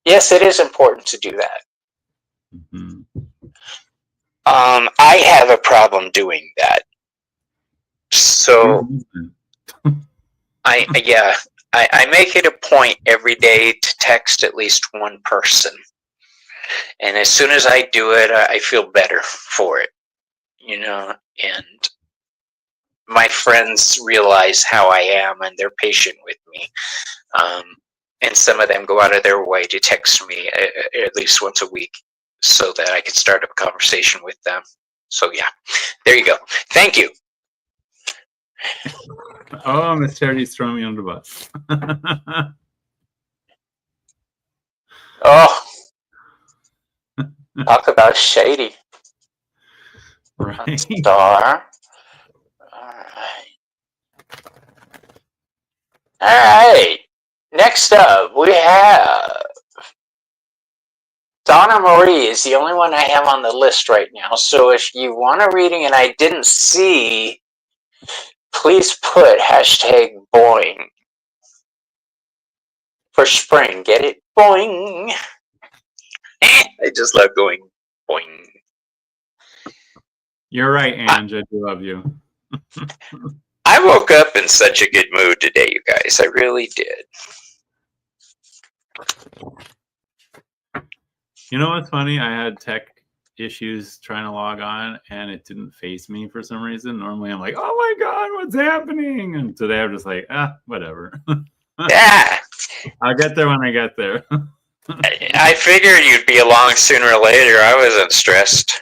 Yes, it is important to do that. Mm-hmm. I have a problem doing that. So, I make it a point every day to text at least one person. And as soon as I do it, I feel better for it, and my friends realize how I am and they're patient with me. And some of them go out of their way to text me at least once a week so that I can start a conversation with them. So yeah, there you go. Thank you. Oh, Miss Charity's throwing me under the bus. Oh, talk about shady. Right. Star. All right. Next up, we have Donna Marie is the only one I have on the list right now. So if you want a reading and I didn't see, please put #boing for spring. Get it? Boing. I just love going boing. You're right, Ange. I do love you. I woke up in such a good mood today, you guys. I really did. You know what's funny? I had tech issues trying to log on, and it didn't faze me for some reason. Normally, I'm like, "Oh my god, what's happening?" And today, I'm just like, whatever. Yeah. I'll get there when I get there. I figured you'd be along sooner or later. I wasn't stressed.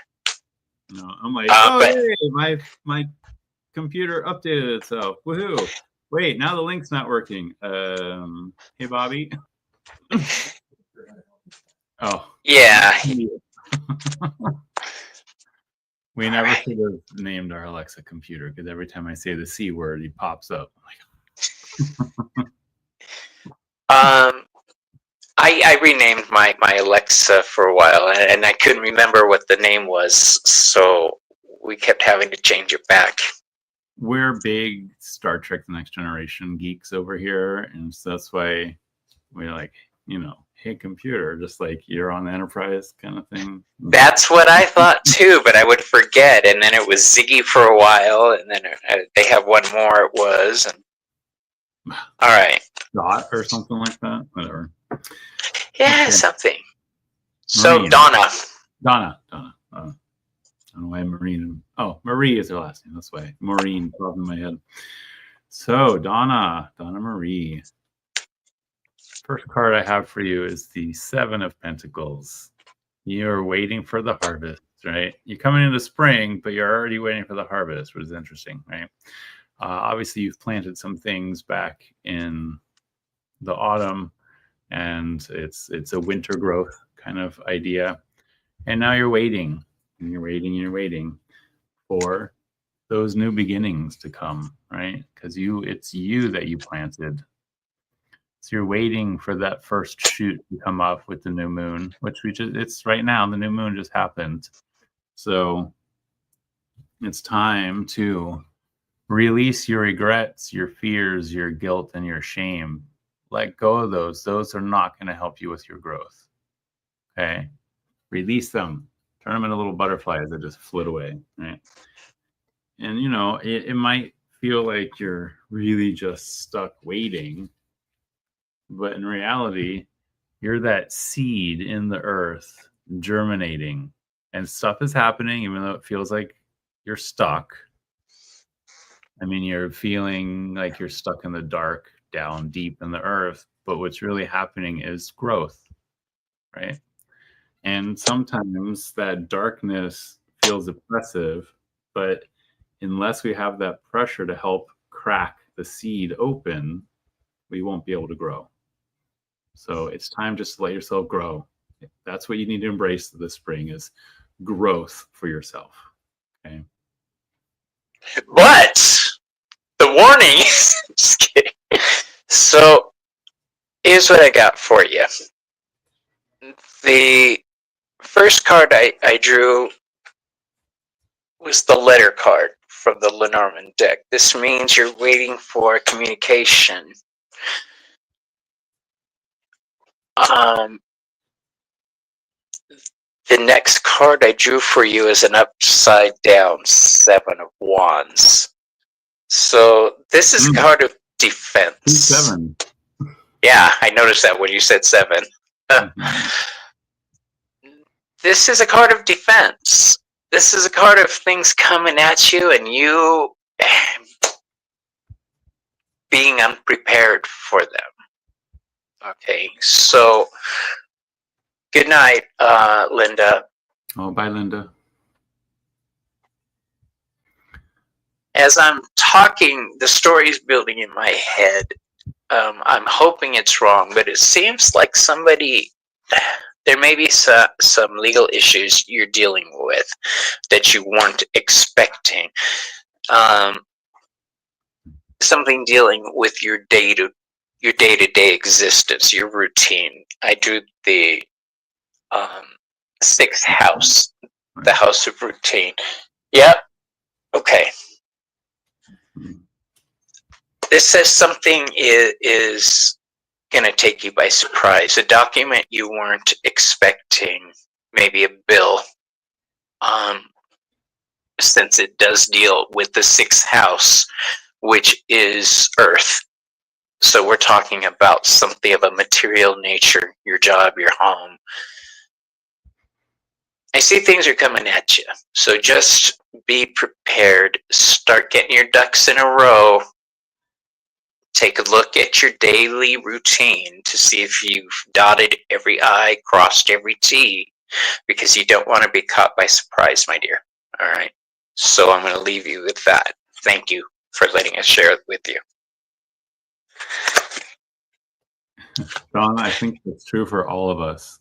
No, I'm like, but, hey, my computer updated itself. Woohoo! Wait, now the link's not working. Hey, Bobby. Oh. Yeah. We never should have named our Alexa computer because every time I say the C word, he pops up. I renamed my Alexa for a while, and I couldn't remember what the name was, so we kept having to change it back. We're big Star Trek: The Next Generation geeks over here, and so that's why we're like, hey, computer, just like you're on the Enterprise kind of thing. That's what I thought too, but I would forget, and then it was Ziggy for a while, and then they have one more. It was, and all right, Dot or something like that. Whatever. Yeah, Okay. something. So Marine. Donna. I don't know why Marine. Oh, Marie is her last name. That's why Maureen popped in my head. So Donna Marie. First card I have for you is the Seven of Pentacles. You're waiting for the harvest, right? You're coming into spring, but you're already waiting for the harvest, which is interesting, right? Obviously, you've planted some things back in the autumn, and it's a winter growth kind of idea. And now you're waiting, and you're waiting for those new beginnings to come, right? Because it's you that you planted. So you're waiting for that first shoot to come up with the new moon, which it's right now. The new moon just happened. So it's time to release your regrets, your fears, your guilt, and your shame. Let go of those. Those are not going to help you with your growth. Okay? Release them. Turn them into little butterflies that just float away, right? And, it might feel like you're really just stuck waiting. But in reality, you're that seed in the earth germinating, and stuff is happening, even though it feels like you're stuck. I mean, you're feeling like you're stuck in the dark, down deep in the earth, but what's really happening is growth, right? And sometimes that darkness feels oppressive, but unless we have that pressure to help crack the seed open, we won't be able to grow. So it's time just to let yourself grow. That's what you need to embrace this spring, is growth for yourself. Okay. But the warning, just kidding. So here's what I got for you. The first card I drew was the letter card from the Lenormand deck. This means you're waiting for communication. The next card I drew for you is an upside down Seven of Wands. So this is a card of defense. 7. Yeah, I noticed that when you said 7. This is a card of defense. This is a card of things coming at you and you being unprepared for them. Okay, so good night, Linda. Oh, bye, Linda. As I'm talking, the story's building in my head. I'm hoping it's wrong, but it seems like there may be some legal issues you're dealing with that you weren't expecting. Something dealing with your day-to-day existence, your routine. I drew the 6th house, the house of routine. Yep. Okay. This says something is going to take you by surprise. A document you weren't expecting, maybe a bill, since it does deal with the 6th house, which is Earth. So we're talking about something of a material nature, your job, your home. I see things are coming at you. So just be prepared. Start getting your ducks in a row. Take a look at your daily routine to see if you've dotted every I, crossed every T, because you don't want to be caught by surprise, my dear. All right. So I'm going to leave you with that. Thank you for letting us share it with you. Dawn, I think that's true for all of us.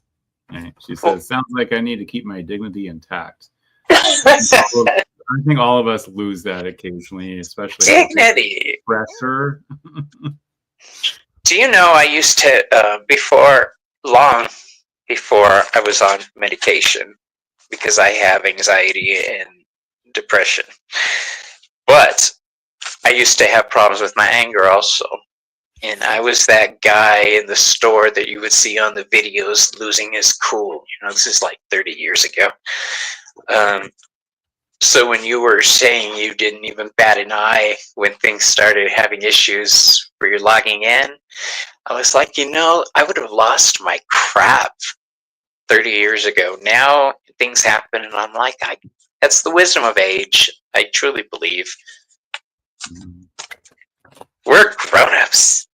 Right? She says, "Sounds like I need to keep my dignity intact." I think all of us lose that occasionally, especially Dignity. pressure. Do you know I used to long before I was on medication because I have anxiety and depression. But I used to have problems with my anger also. And I was that guy in the store that you would see on the videos losing his cool. This is like 30 years ago. So when you were saying you didn't even bat an eye when things started having issues where you're logging in, I was like, I would have lost my crap 30 years ago. Now things happen and I'm like, that's the wisdom of age. I truly believe. We're grown-ups.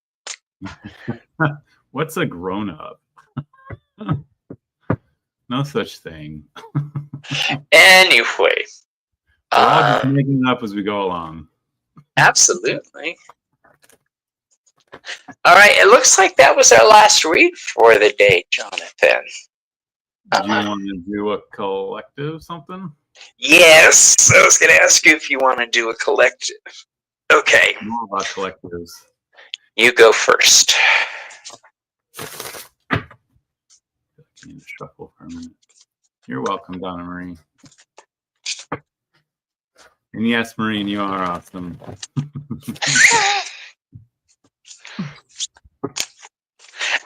What's a grown-up? No such thing. Anyway. We're all just making it up as we go along. Absolutely. All right, it looks like that was our last read for the day, Jonathan. Do you want to do a collective something? Yes, I was going to ask you if you want to do a collective. Okay. More about collectives. You go first. I need to shuffle for a minute. You're welcome, Donna Marie. And yes, Maureen, you are awesome.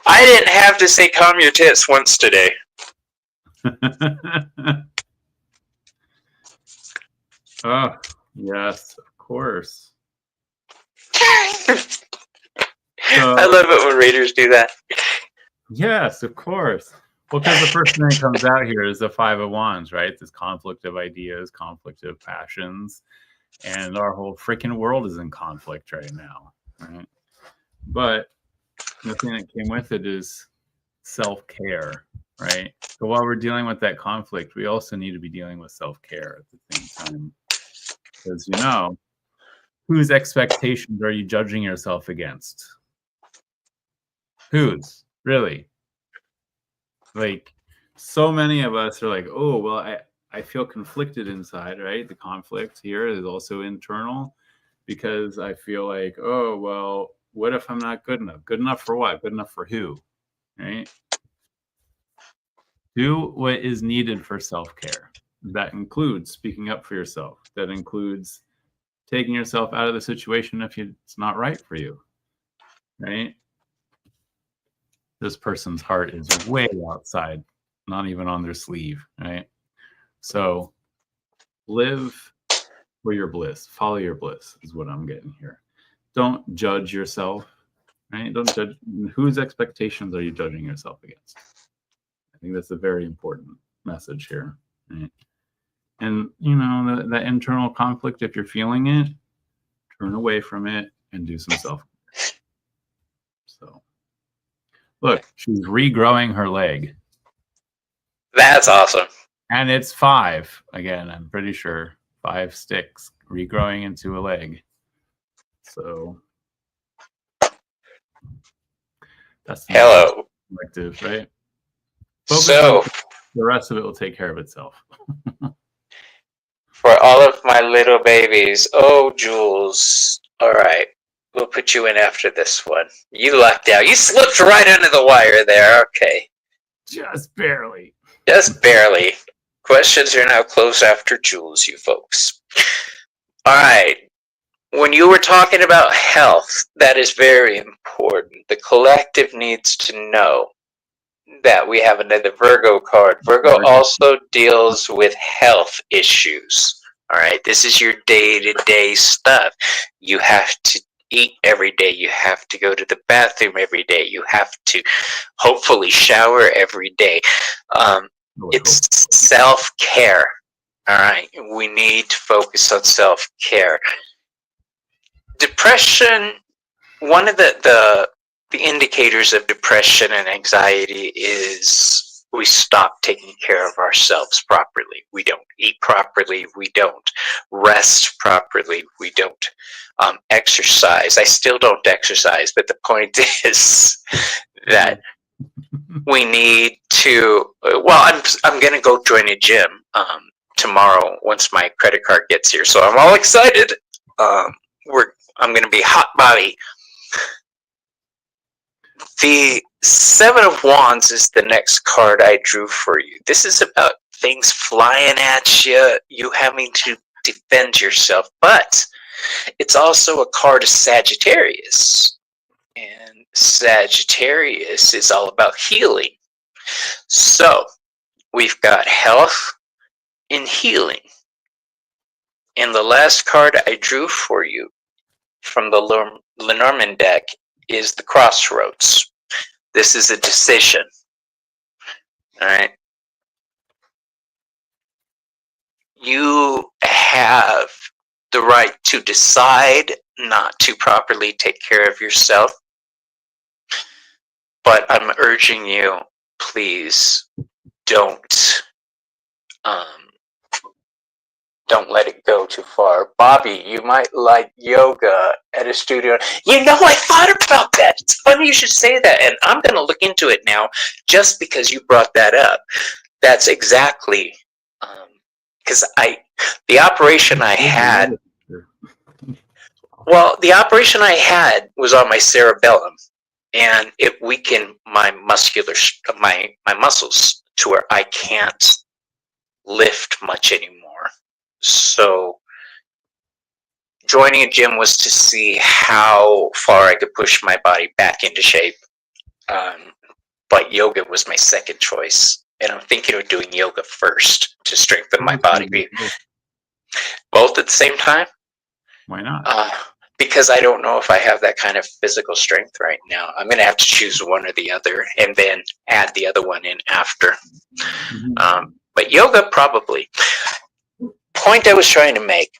I didn't have to say calm your tits once today. Oh, yes, of course. I love it when readers do that. Yes, of course. Well, because the first thing that comes out here is the Five of Wands, right? This conflict of ideas, conflict of passions, and our whole freaking world is in conflict right now, right? But the thing that came with it is self-care, right? So while we're dealing with that conflict, we also need to be dealing with self-care at the same time. Because, whose expectations are you judging yourself against? Whose? Really? Like, so many of us are like, oh, well, I feel conflicted inside, right? The conflict here is also internal because I feel like, oh, well, what if I'm not good enough? Good enough for what? Good enough for who? Right? Do what is needed for self-care. That includes speaking up for yourself. That includes taking yourself out of the situation if it's not right for you, right? This person's heart is way outside, not even on their sleeve, right? So live for your bliss. Follow your bliss is what I'm getting here. Don't judge yourself, right? Don't judge. Whose expectations are you judging yourself against? I think that's a very important message here, right? And, that internal conflict, if you're feeling it, turn away from it and do some self-care. So, look, she's regrowing her leg. That's awesome. And it's 5. Again, I'm pretty sure 5 sticks regrowing into a leg. So that's hello collective, right? So the rest of it will take care of itself. For all of my little babies, oh Jules, all right, we'll put you in after this one. You lucked out. You slipped right under the wire there. Okay. Just barely. Just barely. Questions are now closed after Jules, you folks. All right. When you were talking about health, that is very important. The collective needs to know that we have another Virgo card. Virgo also deals with health issues. All right. This is your day-to-day stuff. You have to eat every day. You have to go to the bathroom every day. You have to hopefully shower every day. It's self-care. All right. We need to focus on self-care. Depression, one of the indicators of depression and anxiety is we stop taking care of ourselves properly. We don't eat properly. We don't rest properly. We don't exercise. I still don't exercise, but the point is that we need to. Well, I'm gonna go join a gym tomorrow once my credit card gets here, so I'm all excited. I'm gonna be hot body. The Seven of Wands is the next card I drew for you. This is about things flying at you, you having to defend yourself, but it's also a card of Sagittarius. And Sagittarius is all about healing. So we've got health and healing. And the last card I drew for you from the Lenormand deck is the Crossroads. This is a decision. All right. You have the right to decide not to properly take care of yourself. But I'm urging you, please don't let it go too far. Bobby, you might like yoga at a studio. You know, I thought about that. It's funny you should say that, and I'm going to look into it now just because you brought that up. That's exactly because the operation I had. Well, the operation I had was on my cerebellum, and it weakened my muscles to where I can't lift much anymore. So joining a gym was to see how far I could push my body back into shape. But yoga was my second choice. And I'm thinking of doing yoga first to strengthen my body. Both at the same time? Why not? Because I don't know if I have that kind of physical strength right now. I'm going to have to choose one or the other and then add the other one in after. But yoga, probably. Point I was trying to make.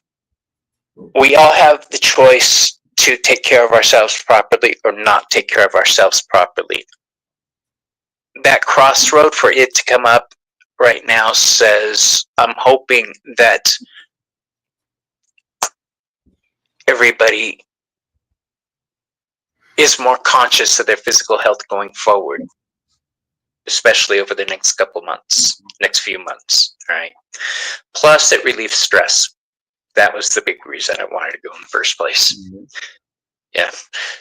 We all have the choice to take care of ourselves properly or not take care of ourselves properly. That crossroad for it to come up right now says, I'm hoping that everybody is more conscious of their physical health going forward, especially over the next few months, right? Plus, it relieves stress. That was the big reason I wanted to go in the first place. Yeah.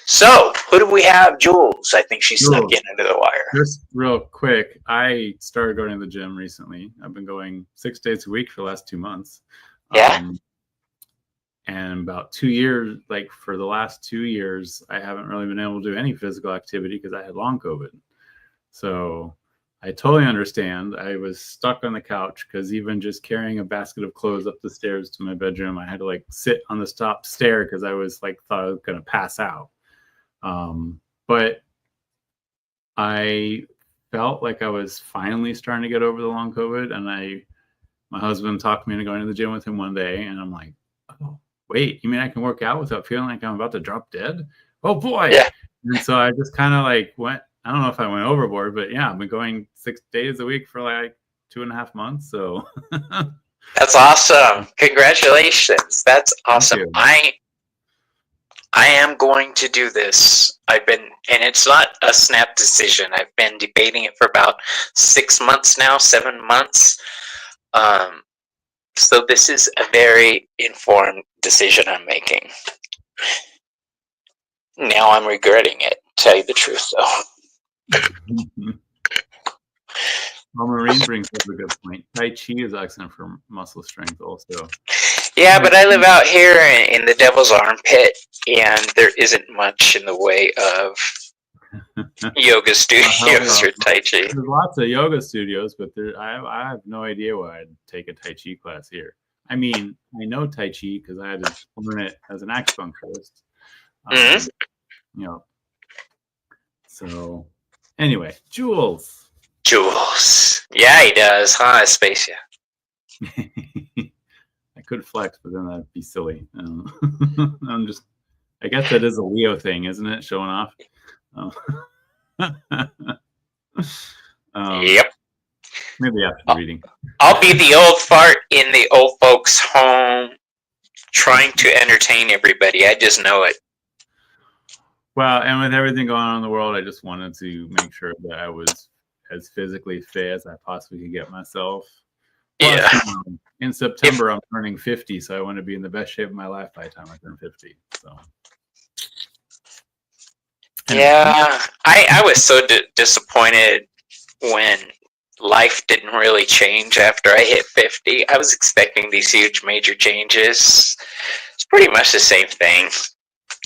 So, who do we have? Jules. I think she snuck in under the wire. Just real quick, I started going to the gym recently. I've been going 6 days a week for the last 2 months. Yeah. And about 2 years, like for the last 2 years, I haven't really been able to do any physical activity because I had long COVID. So I totally understand. I was stuck on the couch because even just carrying a basket of clothes up the stairs to my bedroom, I had to like sit on the top stair because I was like thought I was going to pass out. But I felt like I was finally starting to get over the long COVID, and my husband talked me into going to the gym with him one day, and I'm like, oh, wait, you mean I can work out without feeling like I'm about to drop dead? Oh boy. Yeah. And so I just kind of like went, I don't know if I went overboard, but yeah, I've been going 6 days a week for like 2.5 months. So that's awesome. Congratulations. That's awesome. I am going to do this. And it's not a snap decision. I've been debating it for about 6 months now, 7 months. So this is a very informed decision I'm making. Now I'm regretting it, to tell you the truth, though. Well, Maureen brings up a good point. Tai Chi is excellent for muscle strength also. Yeah, but I live out here in the Devil's Armpit, and there isn't much in the way of yoga studios or Tai Chi. There's lots of yoga studios, but I have no idea why I'd take a Tai Chi class here. I mean, I know Tai Chi because I had to learn it as an acupuncturist. You know. So, anyway, Jules. Yeah, he does, huh, Aspasia? I could flex, but then that'd be silly. I guess that is a Leo thing, isn't it? Showing off. Yep. Maybe after the reading. I'll be the old fart in the old folks' home trying to entertain everybody. I just know it. Well, and with everything going on in the world, I just wanted to make sure that I was as physically fit as I possibly could get myself. Plus, Yeah. In September, I'm turning 50, so I want to be in the best shape of my life by the time I turn 50. So, anyway. Yeah, I was so disappointed when life didn't really change after I hit 50. I was expecting these huge major changes. It's pretty much the same thing,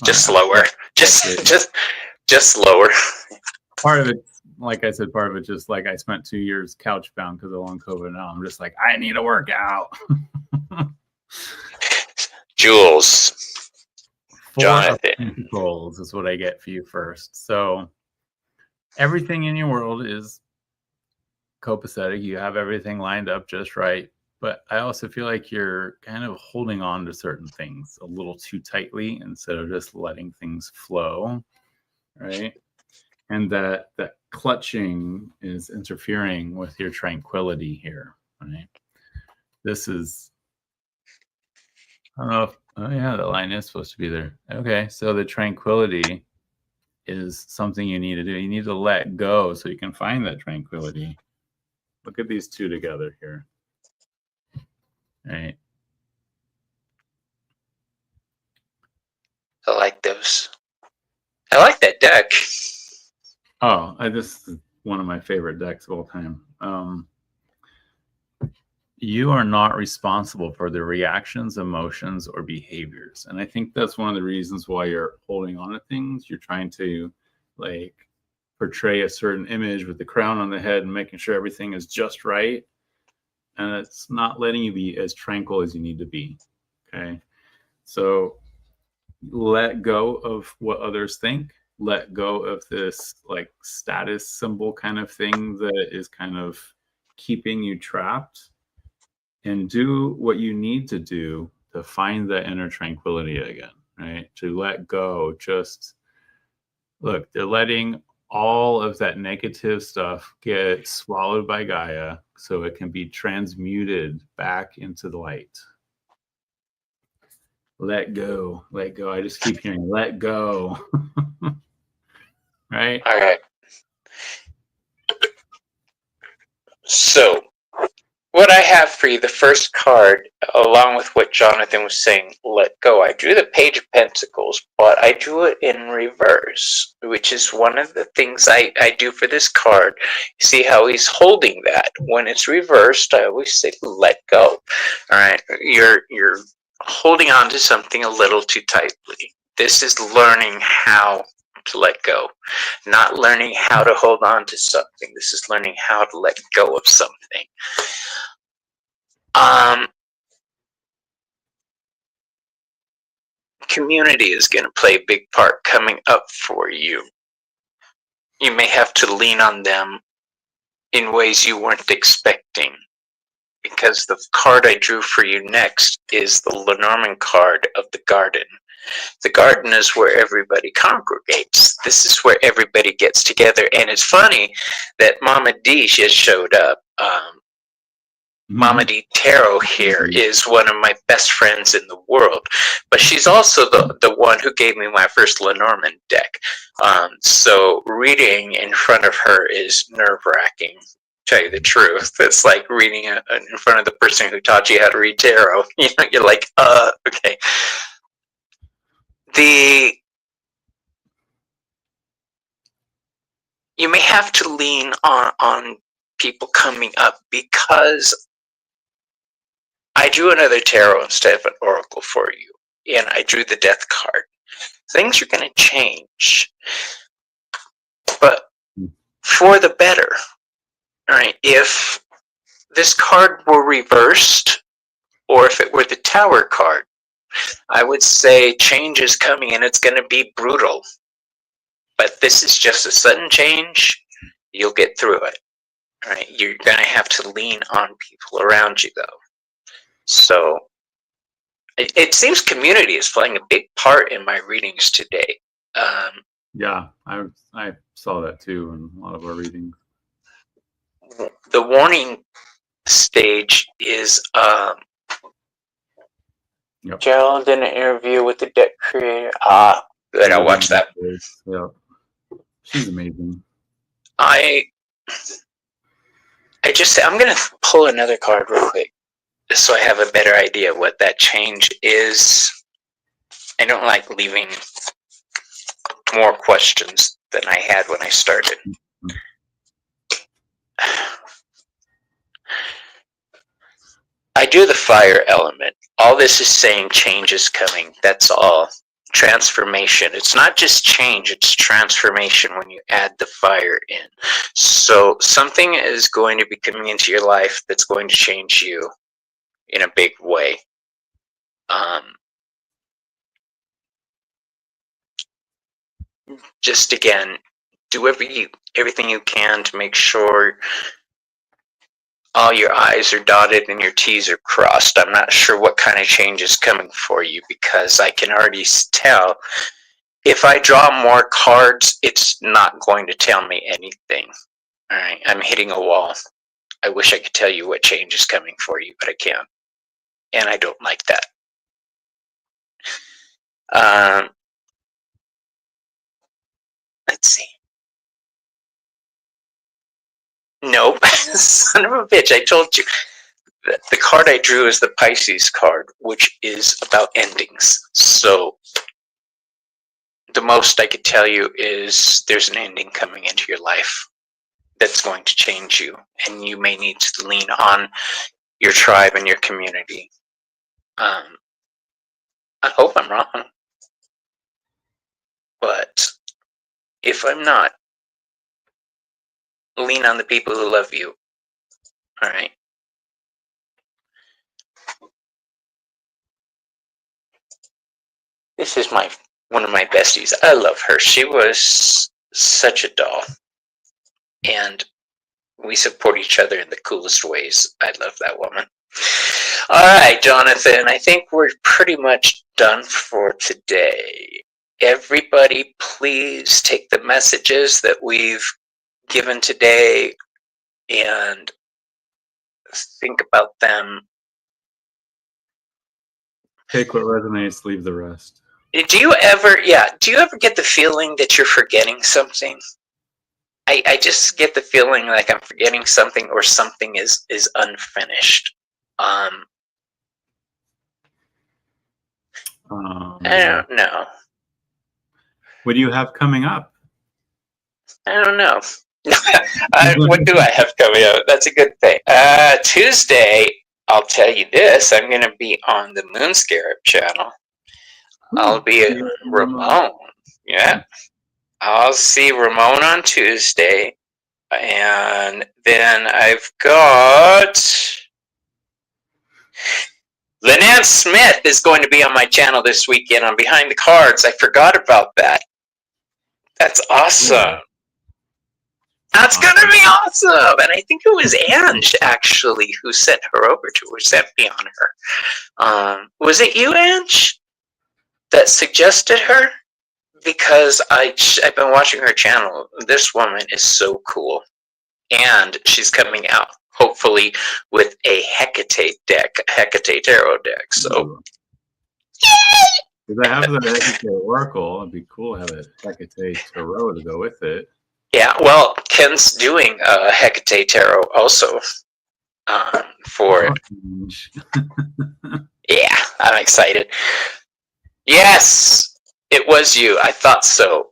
just slower. Just slower. Part of it, like I said, part of it just like I spent 2 years couch bound because of long COVID. Now I'm just like, I need to work out. Jules. 4 Jonathan. Pentacles is what I get for you first. So everything in your world is copacetic. You have everything lined up just right. But I also feel like you're kind of holding on to certain things a little too tightly instead of just letting things flow. Right. And that clutching is interfering with your tranquility here. Right. This is, I don't know if, oh yeah, the line is supposed to be there. Okay. So the tranquility is something you need to do. You need to let go so you can find that tranquility. Look at these two together here. Right. I like those. I like that deck. Oh, this is one of my favorite decks of all time. You are not responsible for the reactions, emotions, or behaviors. And I think that's one of the reasons why you're holding on to things. You're trying to like portray a certain image with the crown on the head and making sure everything is just right. And it's not letting you be as tranquil as you need to be. Okay. So let go of what others think. Let go of this like status symbol kind of thing that is kind of keeping you trapped, and do what you need to do to find that inner tranquility again, right? To let go. Just look, they're letting all of that negative stuff get swallowed by Gaia so it can be transmuted back into the light. Let go. Let go. I just keep hearing let go. Right? All right. So, what I have for you, the first card, along with what Jonathan was saying, let go. I drew the Page of Pentacles, but I drew it in reverse, which is one of the things I do for this card. See how he's holding that. When it's reversed, I always say let go. All right, you're holding on to something a little too tightly. This is learning how to let go, not learning how to hold on to something. This is learning how to let go of something. Community is going to play a big part coming up for you. You may have to lean on them in ways you weren't expecting, because the card I drew for you next is the Lenormand card of the garden. The garden is where everybody congregates. This is where everybody gets together. And it's funny that Mama D just showed up. Mama D Tarot here is one of my best friends in the world, but she's also the one who gave me my first Lenormand deck. So reading in front of her is nerve-wracking, to tell you the truth. It's like reading in front of the person who taught you how to read tarot. You know, you're like, okay. You may have to lean on people coming up, because I drew another tarot instead of an oracle for you, and I drew the death card. Things are going to change, but for the better. All right, if this card were reversed, or if it were the Tower card, I would say change is coming and it's going to be brutal. But this is just a sudden change. You'll get through it. All right, you're going to have to lean on people around you, though. So it seems community is playing a big part in my readings today. Yeah, I saw that too in a lot of our readings. the warning stage is Yep. Gerald did an interview with the deck creator. Ah, good. I'll watch that. Yep. She's amazing. I'm gonna pull another card real quick, just so I have a better idea what that change is. I don't like leaving more questions than I had when I started. I do the fire element. All this is saying change is coming. That's all. Transformation. It's not just change, it's transformation when you add the fire in. So something is going to be coming into your life that's going to change you in a big way. Just again, do everything you can to make sure all your I's are dotted and your T's are crossed. I'm not sure what kind of change is coming for you, because I can already tell if I draw more cards, it's not going to tell me anything. All right, I'm hitting a wall. I wish I could tell you what change is coming for you, but I can't. And I don't like that. Let's see. Nope. Son of a bitch, I told you. The card I drew is the Pisces card, which is about endings. So the most I could tell you is there's an ending coming into your life that's going to change you, and you may need to lean on your tribe and your community. I hope I'm wrong, but if I'm not, lean on the people who love you. All right. This is one of my besties. I love her. She was such a doll, and we support each other in the coolest ways. I love that woman. All right, Jonathan, I think we're pretty much done for today. Everybody, please take the messages that we've given today and think about them. Take what resonates, leave the rest. Do you ever get the feeling that you're forgetting something? I just get the feeling like I'm forgetting something, or something is unfinished. I don't know. What do you have coming up? I don't know. What do I have coming up? That's a good thing. Tuesday, I'll tell you this. I'm going to be on the Moon Scarab channel. I'll be at Ramon. Yeah. I'll see Ramon on Tuesday. And then I've got Lynette Smith is going to be on my channel this weekend on Behind the Cards. I forgot about that. That's awesome. Yeah. That's going to be awesome. And I think it was Ange, actually, who sent her over to her, sent me on her. Was it you, Ange, that suggested her? Because I've been watching her channel. This woman is so cool. And she's coming out, hopefully, with a Hecate deck, a Hecate tarot deck. So, if I have the Hecate Oracle, it'd be cool to have a Hecate tarot to go with it. Yeah, well, Ken's doing a Hecate tarot also for it. Yeah, I'm excited. Yes, it was you. I thought so.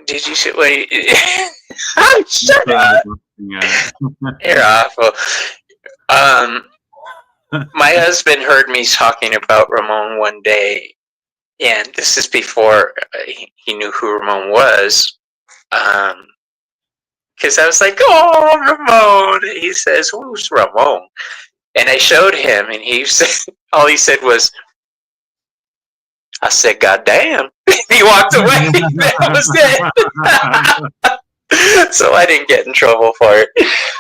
Did you see? Wait, oh, shut up! You're awful. My husband heard me talking about Ramon one day, and this is before he knew who Ramon was. Because I was like, "Oh, Ramon!" He says, "Who's Ramon?" And I showed him, and he said, all he said was, I said, "God damn." He walked away. That was it. So I didn't get in trouble for it.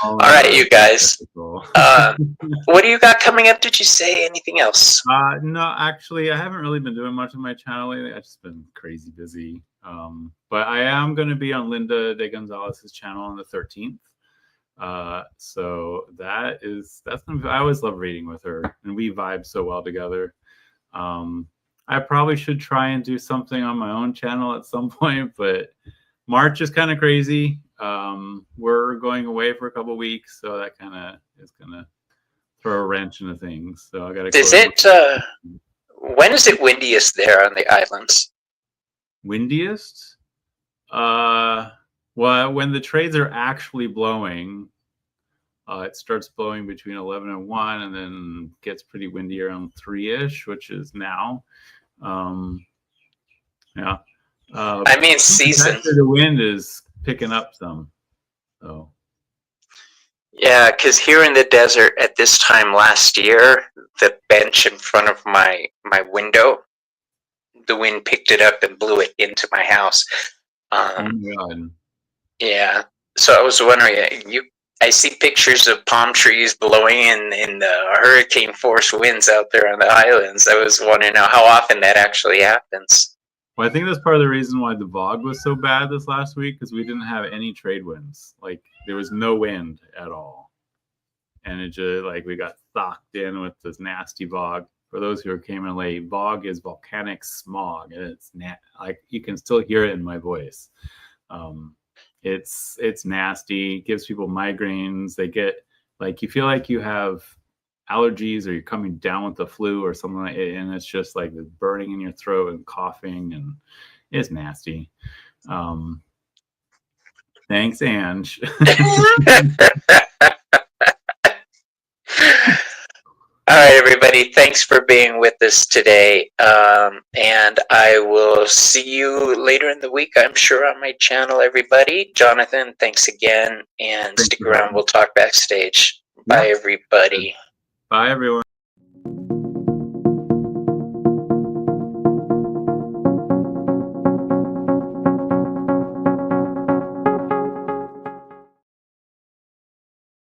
All right, you guys. What do you got coming up? Did you say anything else? No, actually, I haven't really been doing much on my channel lately. I've just been crazy busy. But I am going to be on Linda de Gonzalez's channel on the 13th. So that's gonna be, I always love reading with her, and we vibe so well together. I probably should try and do something on my own channel at some point, but March is kind of crazy. We're going away for a couple weeks, so that kind of is gonna throw a wrench into things. So I gotta. Is it? When is it windiest there on the islands? Windiest? Well, when the trades are actually blowing, it starts blowing between 11 and 1, and then gets pretty windy around 3-ish, which is now. Yeah. I mean, season. The wind is picking up some. So. Yeah, because here in the desert at this time last year, the bench in front of my window, the wind picked it up and blew it into my house. Oh my God. Yeah. So I was wondering, I see pictures of palm trees blowing in the hurricane force winds out there on the islands. I was wondering how often that actually happens. Well, I think that's part of the reason why the VOG was so bad this last week, because we didn't have any trade winds. Like, there was no wind at all. And it just, like, we got socked in with this nasty VOG. For those who came in late, VOG is volcanic smog, and it's like, you can still hear it in my voice. It's nasty, gives people migraines. They get, like, you feel like you have allergies or you're coming down with the flu or something like it, and it's just like burning in your throat and coughing, and it's nasty. Thanks, Ange. All right, everybody. Thanks for being with us today. And I will see you later in the week, I'm sure, on my channel, everybody. Jonathan, thanks again. And stick around. We'll talk backstage. Bye, everybody. Bye, everyone.